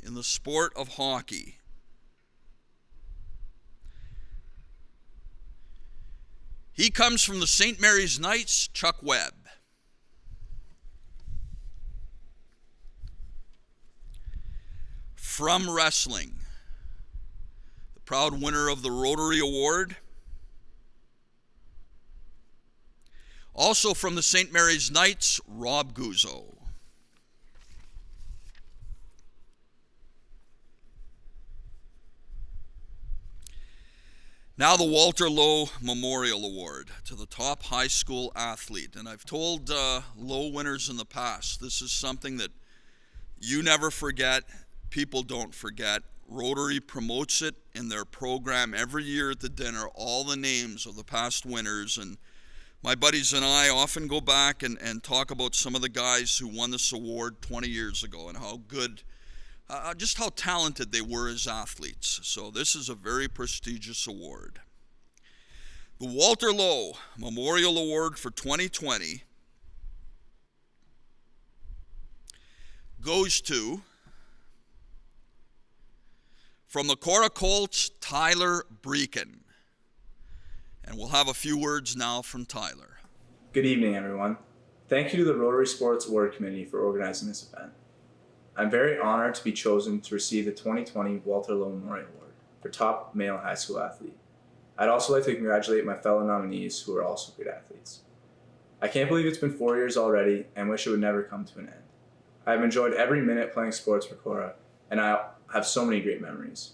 in the sport of hockey. He comes from the St. Mary's Knights, Chuck Webb. From wrestling, the proud winner of the Rotary Award. Also from the St. Mary's Knights, Rob Guzzo. Now the Walter Lowe Memorial Award to the top high school athlete. And I've told Lowe winners in the past, this is something that you never forget, people don't forget. Rotary promotes it in their program every year at the dinner, all the names of the past winners. And my buddies and I often go back and talk about some of the guys who won this award 20 years ago and how good, just how talented they were as athletes. So this is a very prestigious award. The Walter Lowe Memorial Award for 2020 goes to, from the Cora Colts, Tyler Breeken. And we'll have a few words now from Tyler. Good evening, everyone. Thank you to the Rotary Sports Award Committee for organizing this event. I'm very honored to be chosen to receive the 2020 Walter Lowe Memorial Award for top male high school athlete. I'd also like to congratulate my fellow nominees who are also great athletes. I can't believe it's been 4 years already and wish it would never come to an end. I've enjoyed every minute playing sports for Cora, and I have so many great memories.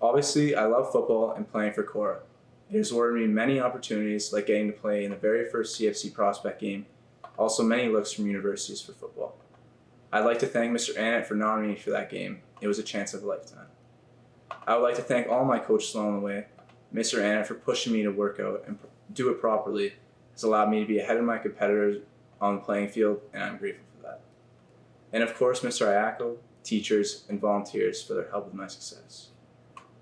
Obviously, I love football and playing for Cora. It has awarded me many opportunities, like getting to play in the very first CFC prospect game, also many looks from universities for football. I'd like to thank Mr. Annett for nominating me for that game. It was a chance of a lifetime. I would like to thank all my coaches along the way. Mr. Annett for pushing me to work out and do it properly has allowed me to be ahead of my competitors on the playing field, and I'm grateful for that. And of course, Mr. Ayako, teachers, and volunteers for their help with my success.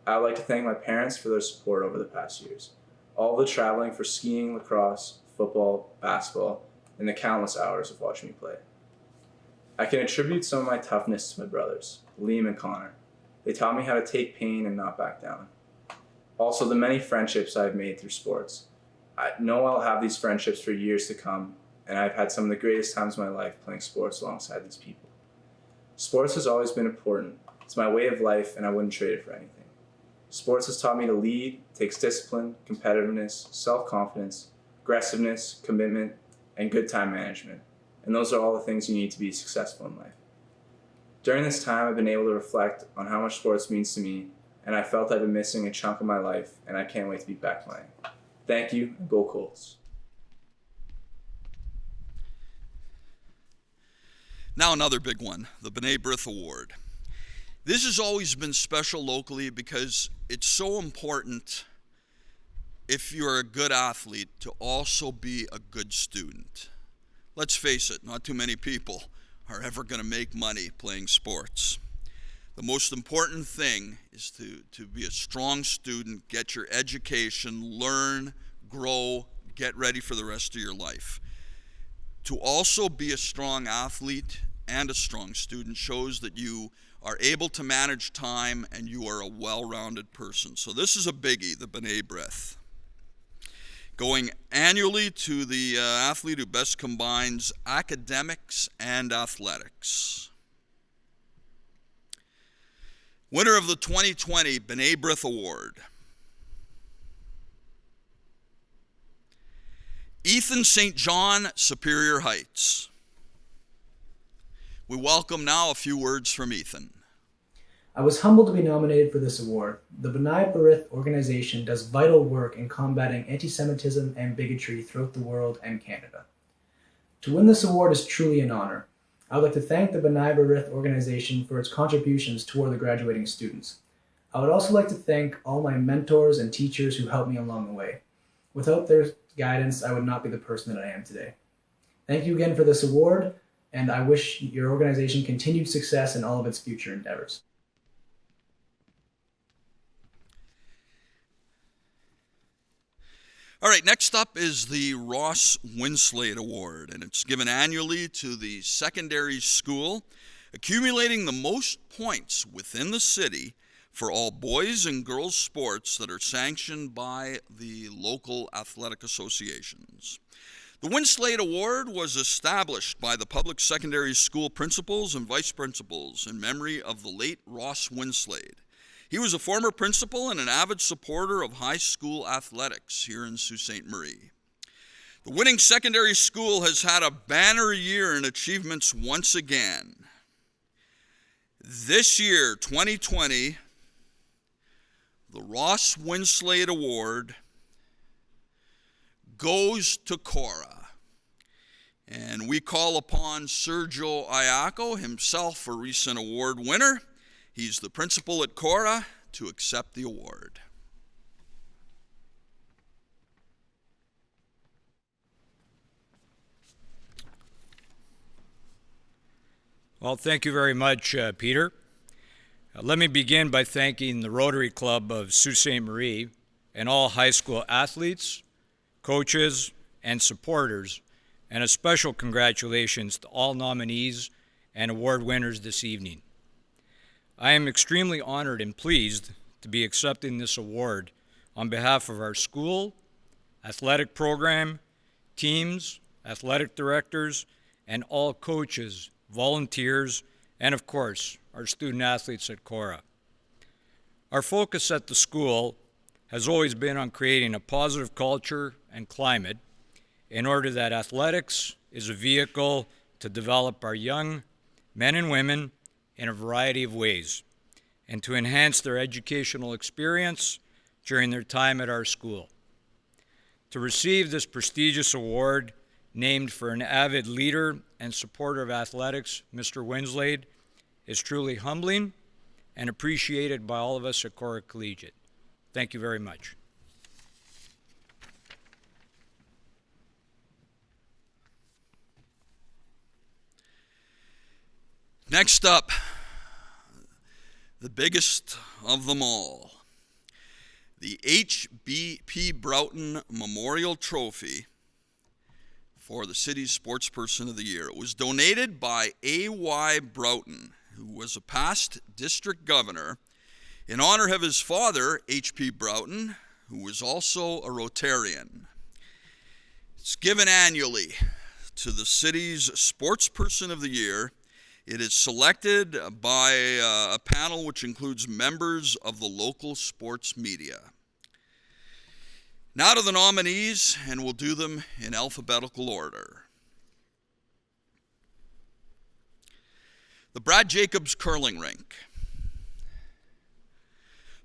I would like to thank my parents for their support over the past years. All the traveling for skiing, lacrosse, football, basketball, and the countless hours of watching me play. I can attribute some of my toughness to my brothers, Liam and Connor. They taught me how to take pain and not back down. Also, the many friendships I've made through sports. I know I'll have these friendships for years to come, and I've had some of the greatest times of my life playing sports alongside these people. Sports has always been important. It's my way of life, and I wouldn't trade it for anything. Sports has taught me to lead, takes discipline, competitiveness, self-confidence, aggressiveness, commitment, and good time management. And those are all the things you need to be successful in life. During this time, I've been able to reflect on how much sports means to me, and I felt I've been missing a chunk of my life, and I can't wait to be back playing. Thank you, and go Colts. Now another big one, the B'nai B'rith Award. This has always been special locally because it's so important, if you're a good athlete, to also be a good student. Let's face it, not too many people are ever going to make money playing sports. The most important thing is to be a strong student, get your education, learn, grow, get ready for the rest of your life. To also be a strong athlete and a strong student shows that you are able to manage time and you are a well-rounded person. So this is a biggie, the B'nai B'rith. Going annually to the athlete who best combines academics and athletics. Winner of the 2020 B'nai B'rith Award, Ethan St. John, Superior Heights. We welcome now a few words from Ethan. I was humbled to be nominated for this award. The B'nai B'rith organization does vital work in combating anti-Semitism and bigotry throughout the world and Canada. To win this award is truly an honor. I would like to thank the B'nai B'rith organization for its contributions toward the graduating students. I would also like to thank all my mentors and teachers who helped me along the way. Without their guidance, I would not be the person that I am today. Thank you again for this award, and I wish your organization continued success in all of its future endeavors. All right, next up is the Ross Winslade Award, and it's given annually to the secondary school, accumulating the most points within the city for all boys and girls sports that are sanctioned by the local athletic associations. The Winslade Award was established by the public secondary school principals and vice principals in memory of the late Ross Winslade. He was a former principal and an avid supporter of high school athletics here in Sault Ste. Marie. The winning secondary school has had a banner year in achievements once again. This year, 2020, the Ross Winslade Award goes to Cora. And we call upon Sergio Iaco, himself a recent award winner. He's the principal at Cora, to accept the award. Well, thank you very much, Peter. Let me begin by thanking the Rotary Club of Sault Ste. Marie and all high school athletes, coaches, and supporters, and a special congratulations to all nominees and award winners this evening. I am extremely honored and pleased to be accepting this award on behalf of our school, athletic program, teams, athletic directors, and all coaches, volunteers, and of course, our student athletes at Cora. Our focus at the school has always been on creating a positive culture and climate in order that athletics is a vehicle to develop our young men and women in a variety of ways, and to enhance their educational experience during their time at our school. To receive this prestigious award, named for an avid leader and supporter of athletics, Mr. Winslade, is truly humbling and appreciated by all of us at Cora Collegiate. Thank you very much. Next up, the biggest of them all, the H.B.P. Broughton Memorial Trophy for the city's Sportsperson of the Year. It was donated by A.Y. Broughton, who was a past district governor, in honor of his father, H.P. Broughton, who was also a Rotarian. It's given annually to the city's Sportsperson of the Year. It is selected by a panel which includes members of the local sports media. Now to the nominees, and we'll do them in alphabetical order. The Brad Jacobs Curling Rink.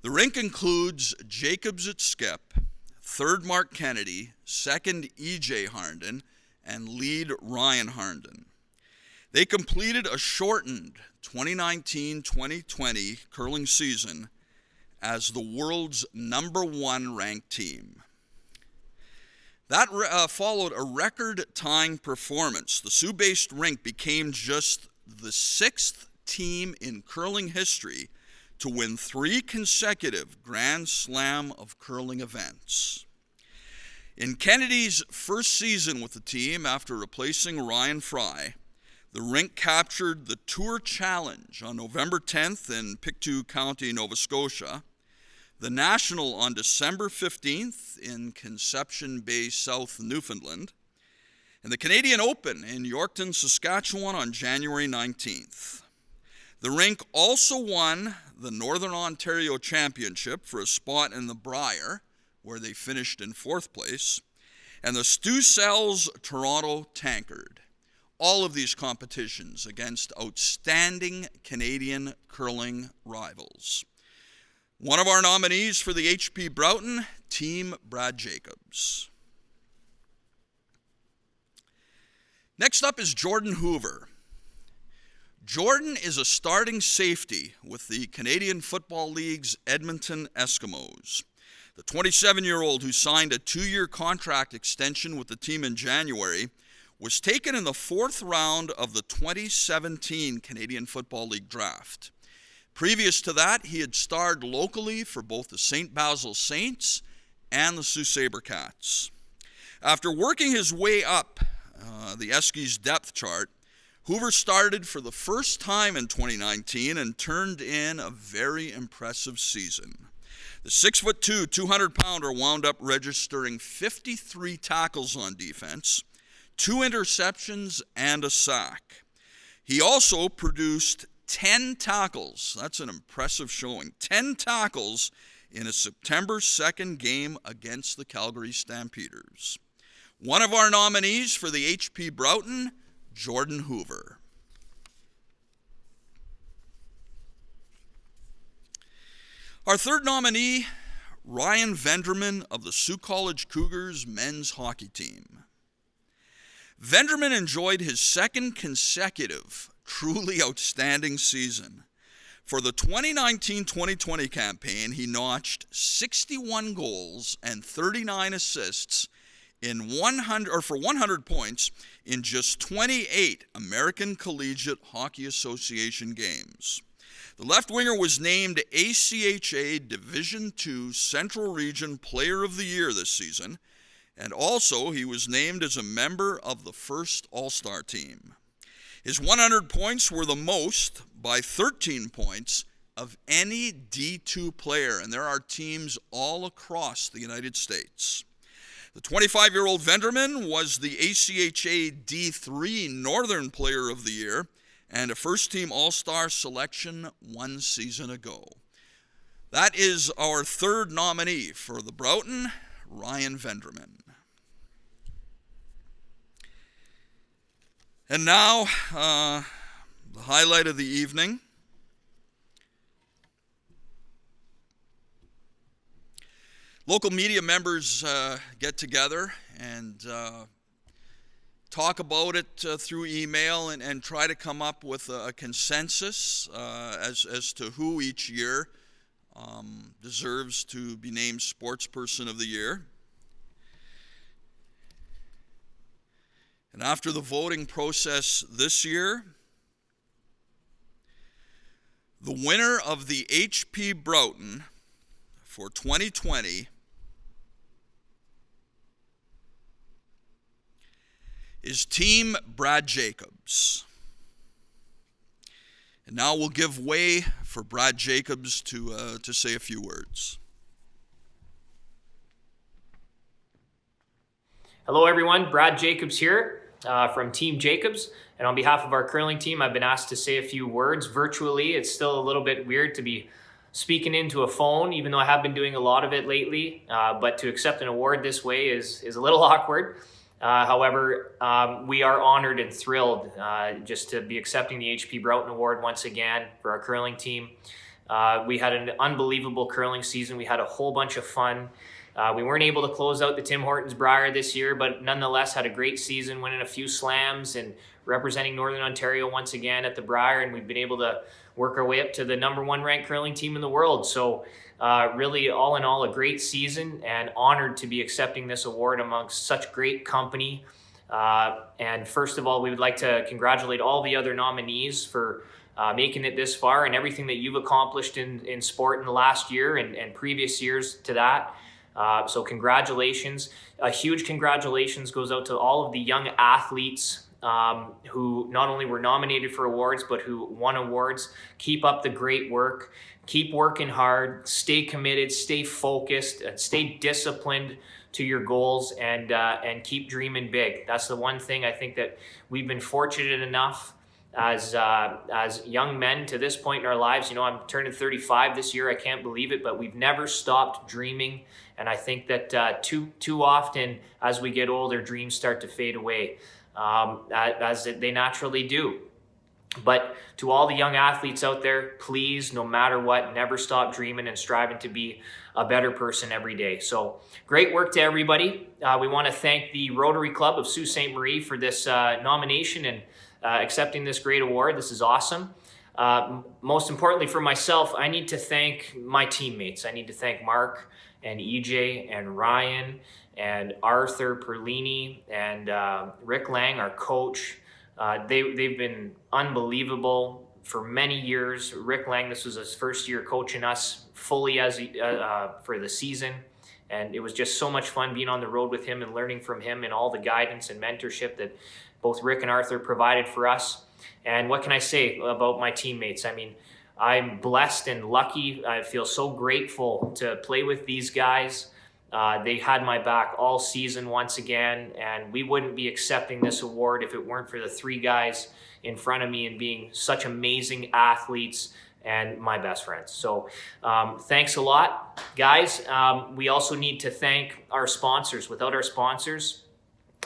The rink includes Jacobs at Skip, third Mark Kennedy, second E.J. Harnden, and lead Ryan Harnden. They completed a shortened 2019-2020 curling season as the world's #1 ranked team. That followed a record-tying performance. The Sioux-based rink became just the 6th team in curling history to win 3 consecutive Grand Slam of curling events. In Kennedy's first season with the team, after replacing Ryan Fry, the rink captured the Tour Challenge on November 10th in Pictou County, Nova Scotia, the National on December 15th in Conception Bay, South Newfoundland, and the Canadian Open in Yorkton, Saskatchewan on January 19th. The rink also won the Northern Ontario Championship for a spot in the Brier, where they finished in 4th place, and the Stu Sells Toronto Tankard. All of these competitions against outstanding Canadian curling rivals. One of our nominees for the H.P. Broughton, Team Brad Jacobs. Next up is Jordan Hoover. Jordan is a starting safety with the Canadian Football League's Edmonton Eskimos. The 27-year-old who signed a 2-year contract extension with the team in January was taken in the 4th round of the 2017 Canadian Football League draft. Previous to that, he had starred locally for both the St. Basil Saints and the Sault Sabre Cats. After working his way up the Eskies depth chart, Hoover started for the first time in 2019 and turned in a very impressive season. The 6'2", 200-pounder wound up registering 53 tackles on defense, 2 interceptions, and a sack. He also produced 10 tackles. That's an impressive showing. 10 tackles in a September 2nd game against the Calgary Stampeders. One of our nominees for the H.P. Broughton, Jordan Hoover. Our third nominee, Ryan Venderman of the Sioux College Cougars men's hockey team. Venderman enjoyed his 2nd consecutive truly outstanding season. For the 2019-2020 campaign, he notched 61 goals and 39 assists for 100 points in just 28 American Collegiate Hockey Association games. The left winger was named ACHA Division II Central Region Player of the Year this season, and also he was named as a member of the first All-Star team. His 100 points were the most, by 13 points, of any D2 player, and there are teams all across the United States. The 25-year-old Venderman was the ACHA D3 Northern Player of the Year and a first-team All-Star selection 1 season ago. That is our third nominee for the Broughton, Ryan Venderman. And now, the highlight of the evening. Local media members get together and talk about it through email and try to come up with a consensus as to who each year deserves to be named Sportsperson of the Year. And after the voting process this year, the winner of the H.P. Broughton for 2020 is Team Brad Jacobs. And now we'll give way for Brad Jacobs to say a few words. Hello everyone, Brad Jacobs here from Team Jacobs. And on behalf of our curling team, I've been asked to say a few words virtually. It's still a little bit weird to be speaking into a phone, even though I have been doing a lot of it lately. But to accept an award this way is a little awkward. However, we are honored and thrilled just to be accepting the HP Broughton Award once again for our curling team. We had an unbelievable curling season. We had a whole bunch of fun. We weren't able to close out the Tim Hortons Brier this year, but nonetheless had a great season, winning a few slams and representing Northern Ontario once again at the Brier, and we've been able to work our way up to the #1 ranked curling team in the world. So really, all in all, a great season, and honored to be accepting this award amongst such great company. And first of all, we would like to congratulate all the other nominees for making it this far and everything that you've accomplished in sport in the last year and previous years to that. So congratulations. A huge congratulations goes out to all of the young athletes who not only were nominated for awards, but who won awards. Keep up the great work. Keep working hard. Stay committed. Stay focused. Stay disciplined to your goals, and keep dreaming big. That's the one thing I think that we've been fortunate enough as young men to this point in our lives. You know, I'm turning 35 this year. I can't believe it, but we've never stopped dreaming. And I think that too often as we get older, dreams start to fade away, as they naturally do. But to all the young athletes out there, please, no matter what, never stop dreaming and striving to be a better person every day. So great work to everybody. We want to thank the Rotary Club of Sault Ste. Marie for this nomination and accepting this great award. This is awesome. Most importantly for myself, I need to thank my teammates. I need to thank Mark and EJ and Ryan and Arthur Perlini and Rick Lang, our coach. They've been unbelievable for many years. Rick Lang, this was his first year coaching us fully for the season. And it was just so much fun being on the road with him and learning from him and all the guidance and mentorship that both Rick and Arthur provided for us. And what can I say about my teammates? I mean, I'm blessed and lucky. I feel so grateful to play with these guys. They had my back all season once again, and we wouldn't be accepting this award if it weren't for the three guys in front of me and being such amazing athletes and my best friends. So thanks a lot, guys. We also need to thank our sponsors. Without our sponsors,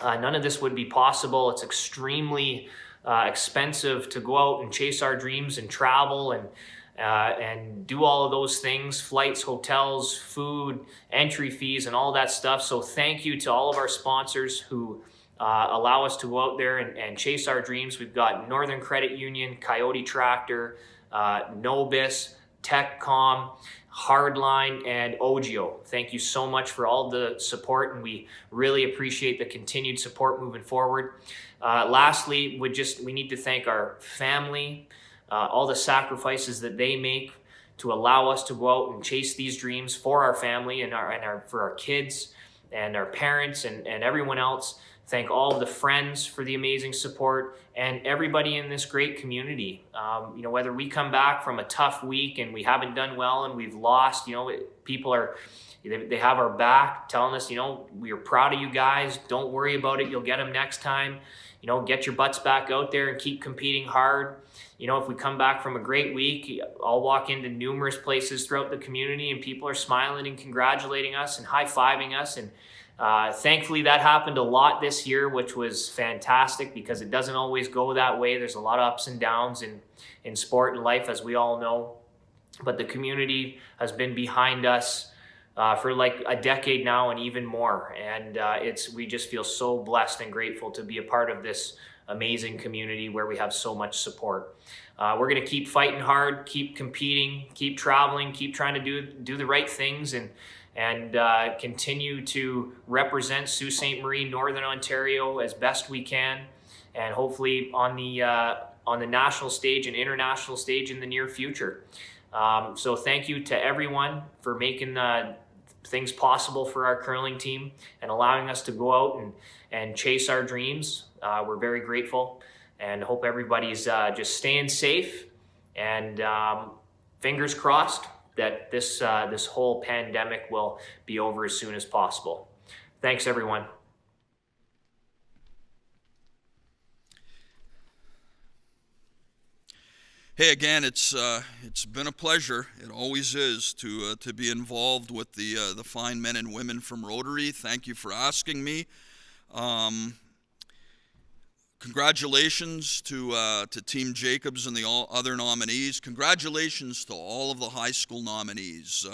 none of this would be possible. It's extremely expensive to go out and chase our dreams and travel and do all of those things, flights, hotels, food, entry fees, and all that stuff. So thank you to all of our sponsors who allow us to go out there and chase our dreams. We've got Northern Credit Union, Coyote Tractor, Nobis, TechCom, Hardline, and Ogio. Thank you so much for all the support, and we really appreciate the continued support moving forward. Lastly, we need to thank our family, all the sacrifices that they make to allow us to go out and chase these dreams for our family and for our kids and our parents and everyone else. Thank all of the friends for the amazing support and everybody in this great community. You know, whether we come back from a tough week and we haven't done well and we've lost, you know, people they have our back telling us, you know, we are proud of you guys. Don't worry about it. You'll get them next time. You know, get your butts back out there and keep competing hard. You know, if we come back from a great week, I'll walk into numerous places throughout the community and people are smiling and congratulating us and high-fiving us. And thankfully that happened a lot this year, which was fantastic because it doesn't always go that way. There's a lot of ups and downs in sport and life, as we all know. But the community has been behind us for like a decade now and even more. And we just feel so blessed and grateful to be a part of this amazing community where we have so much support. We're going to keep fighting hard, keep competing, keep traveling, keep trying to do the right things and continue to represent Sault Ste. Marie, Northern Ontario as best we can, and hopefully on the national stage and international stage in the near future. So thank you to everyone for making things possible for our curling team and allowing us to go out and chase our dreams. We're very grateful and hope everybody's just staying safe and fingers crossed that this whole pandemic will be over as soon as possible. Thanks, everyone. Hey, again, it's been a pleasure. It always is to be involved with the fine men and women from Rotary. Thank you for asking me. Congratulations to Team Jacobs and the all other nominees. Congratulations to all of the high school nominees.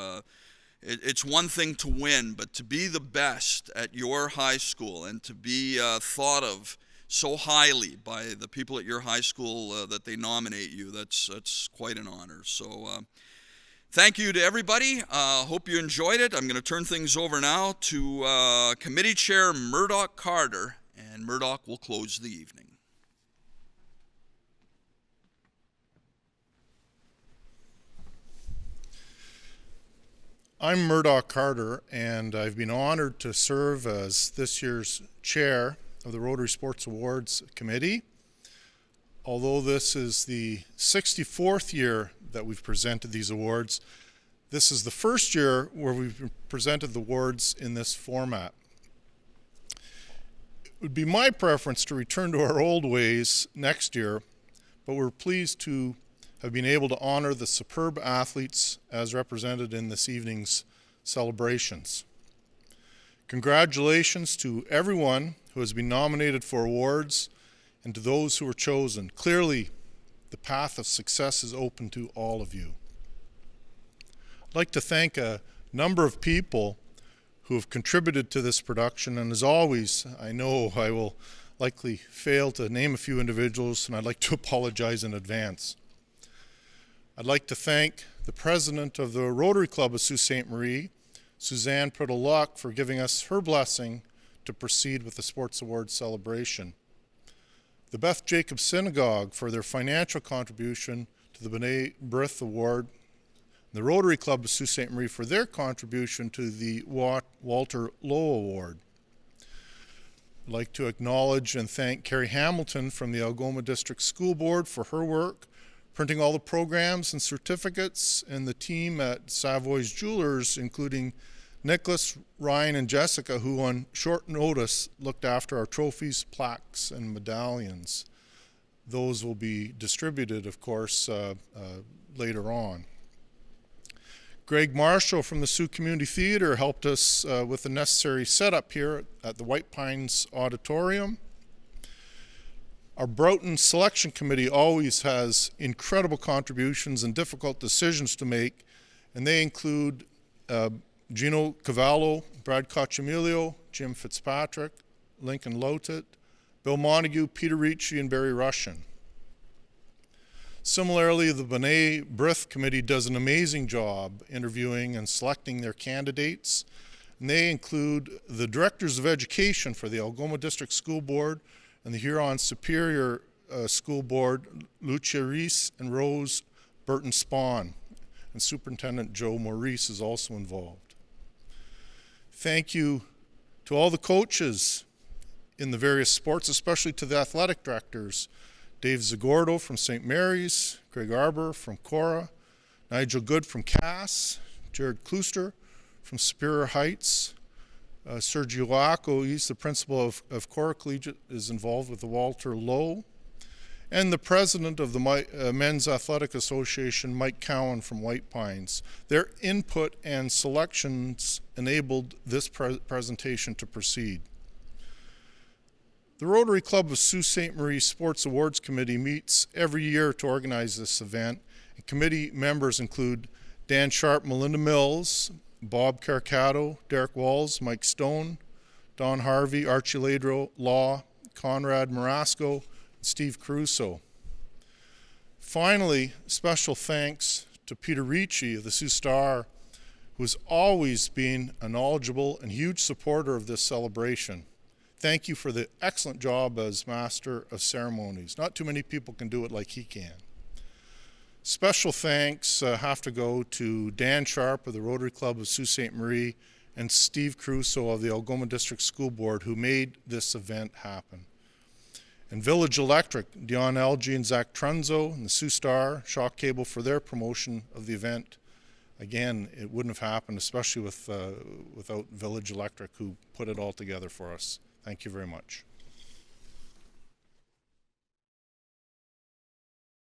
It's one thing to win, but to be the best at your high school and to be thought of so highly by the people at your high school that they nominate you, that's quite an honor. So thank you to everybody. Hope you enjoyed it. I'm going to turn things over now to Committee Chair Murdoch Carter, and Murdoch will close the evening. I'm Murdoch Carter, and I've been honored to serve as this year's chair of the Rotary Sports Awards Committee. Although this is the 64th year that we've presented these awards, this is the first year where we've presented the awards in this format. It would be my preference to return to our old ways next year, but we're pleased to have been able to honor the superb athletes as represented in this evening's celebrations. Congratulations to everyone who has been nominated for awards and to those who were chosen. Clearly, the path of success is open to all of you. I'd like to thank a number of people who have contributed to this production, and as always, I know I will likely fail to name a few individuals, and I'd like to apologize in advance. I'd like to thank the president of the Rotary Club of Sault Ste. Marie, Suzanne Priddle-Luck, for giving us her blessing to proceed with the Sports Awards celebration. The Beth Jacobs Synagogue for their financial contribution to the B'nai B'rith Award, the Rotary Club of Sault Ste. Marie for their contribution to the Walter Lowe Award. I'd like to acknowledge and thank Carrie Hamilton from the Algoma District School Board for her work printing all the programs and certificates, and the team at Savoy's Jewelers, including Nicholas, Ryan, and Jessica, who on short notice looked after our trophies, plaques, and medallions. Those will be distributed, of course, later on. Greg Marshall from the Sioux Community Theater helped us with the necessary setup here at the White Pines Auditorium. Our Broughton Selection Committee always has incredible contributions and difficult decisions to make, and they include Gino Cavallo, Brad Cochimilio, Jim Fitzpatrick, Lincoln Lotet, Bill Montague, Peter Ricci, and Barry Russian. Similarly, the B'nai B'rith Committee does an amazing job interviewing and selecting their candidates, and they include the Directors of Education for the Algoma District School Board and the Huron Superior School Board, Lucia Reese and Rose Burton-Spawn, and Superintendent Joe Maurice is also involved. Thank you to all the coaches in the various sports, especially to the athletic directors, Dave Zagordo from St. Mary's, Greg Arbor from Cora, Nigel Good from Cass, Jared Klooster from Superior Heights, Sergio Acco, he's the principal of Cora Collegiate, is involved with the Walter Lowe, and the president of the Men's Athletic Association, Mike Cowan from White Pines. Their input and selections enabled this presentation to proceed. The Rotary Club of Sault Ste. Marie Sports Awards Committee meets every year to organize this event. And committee members include Dan Sharp, Melinda Mills, Bob Carcato, Derek Walls, Mike Stone, Don Harvey, Archie Ladro, Law, Conrad Marasco, and Steve Caruso. Finally, special thanks to Peter Ricci of the Sioux Star, who has always been a knowledgeable and huge supporter of this celebration. Thank you for the excellent job as Master of Ceremonies. Not too many people can do it like he can. Special thanks have to go to Dan Sharp of the Rotary Club of Sault Ste. Marie and Steve Caruso of the Algoma District School Board, who made this event happen. And Village Electric, Dion Algie and Zach Trunzo, and the Sioux Star, Shock Cable for their promotion of the event. Again, it wouldn't have happened, especially without Village Electric, who put it all together for us. Thank you very much.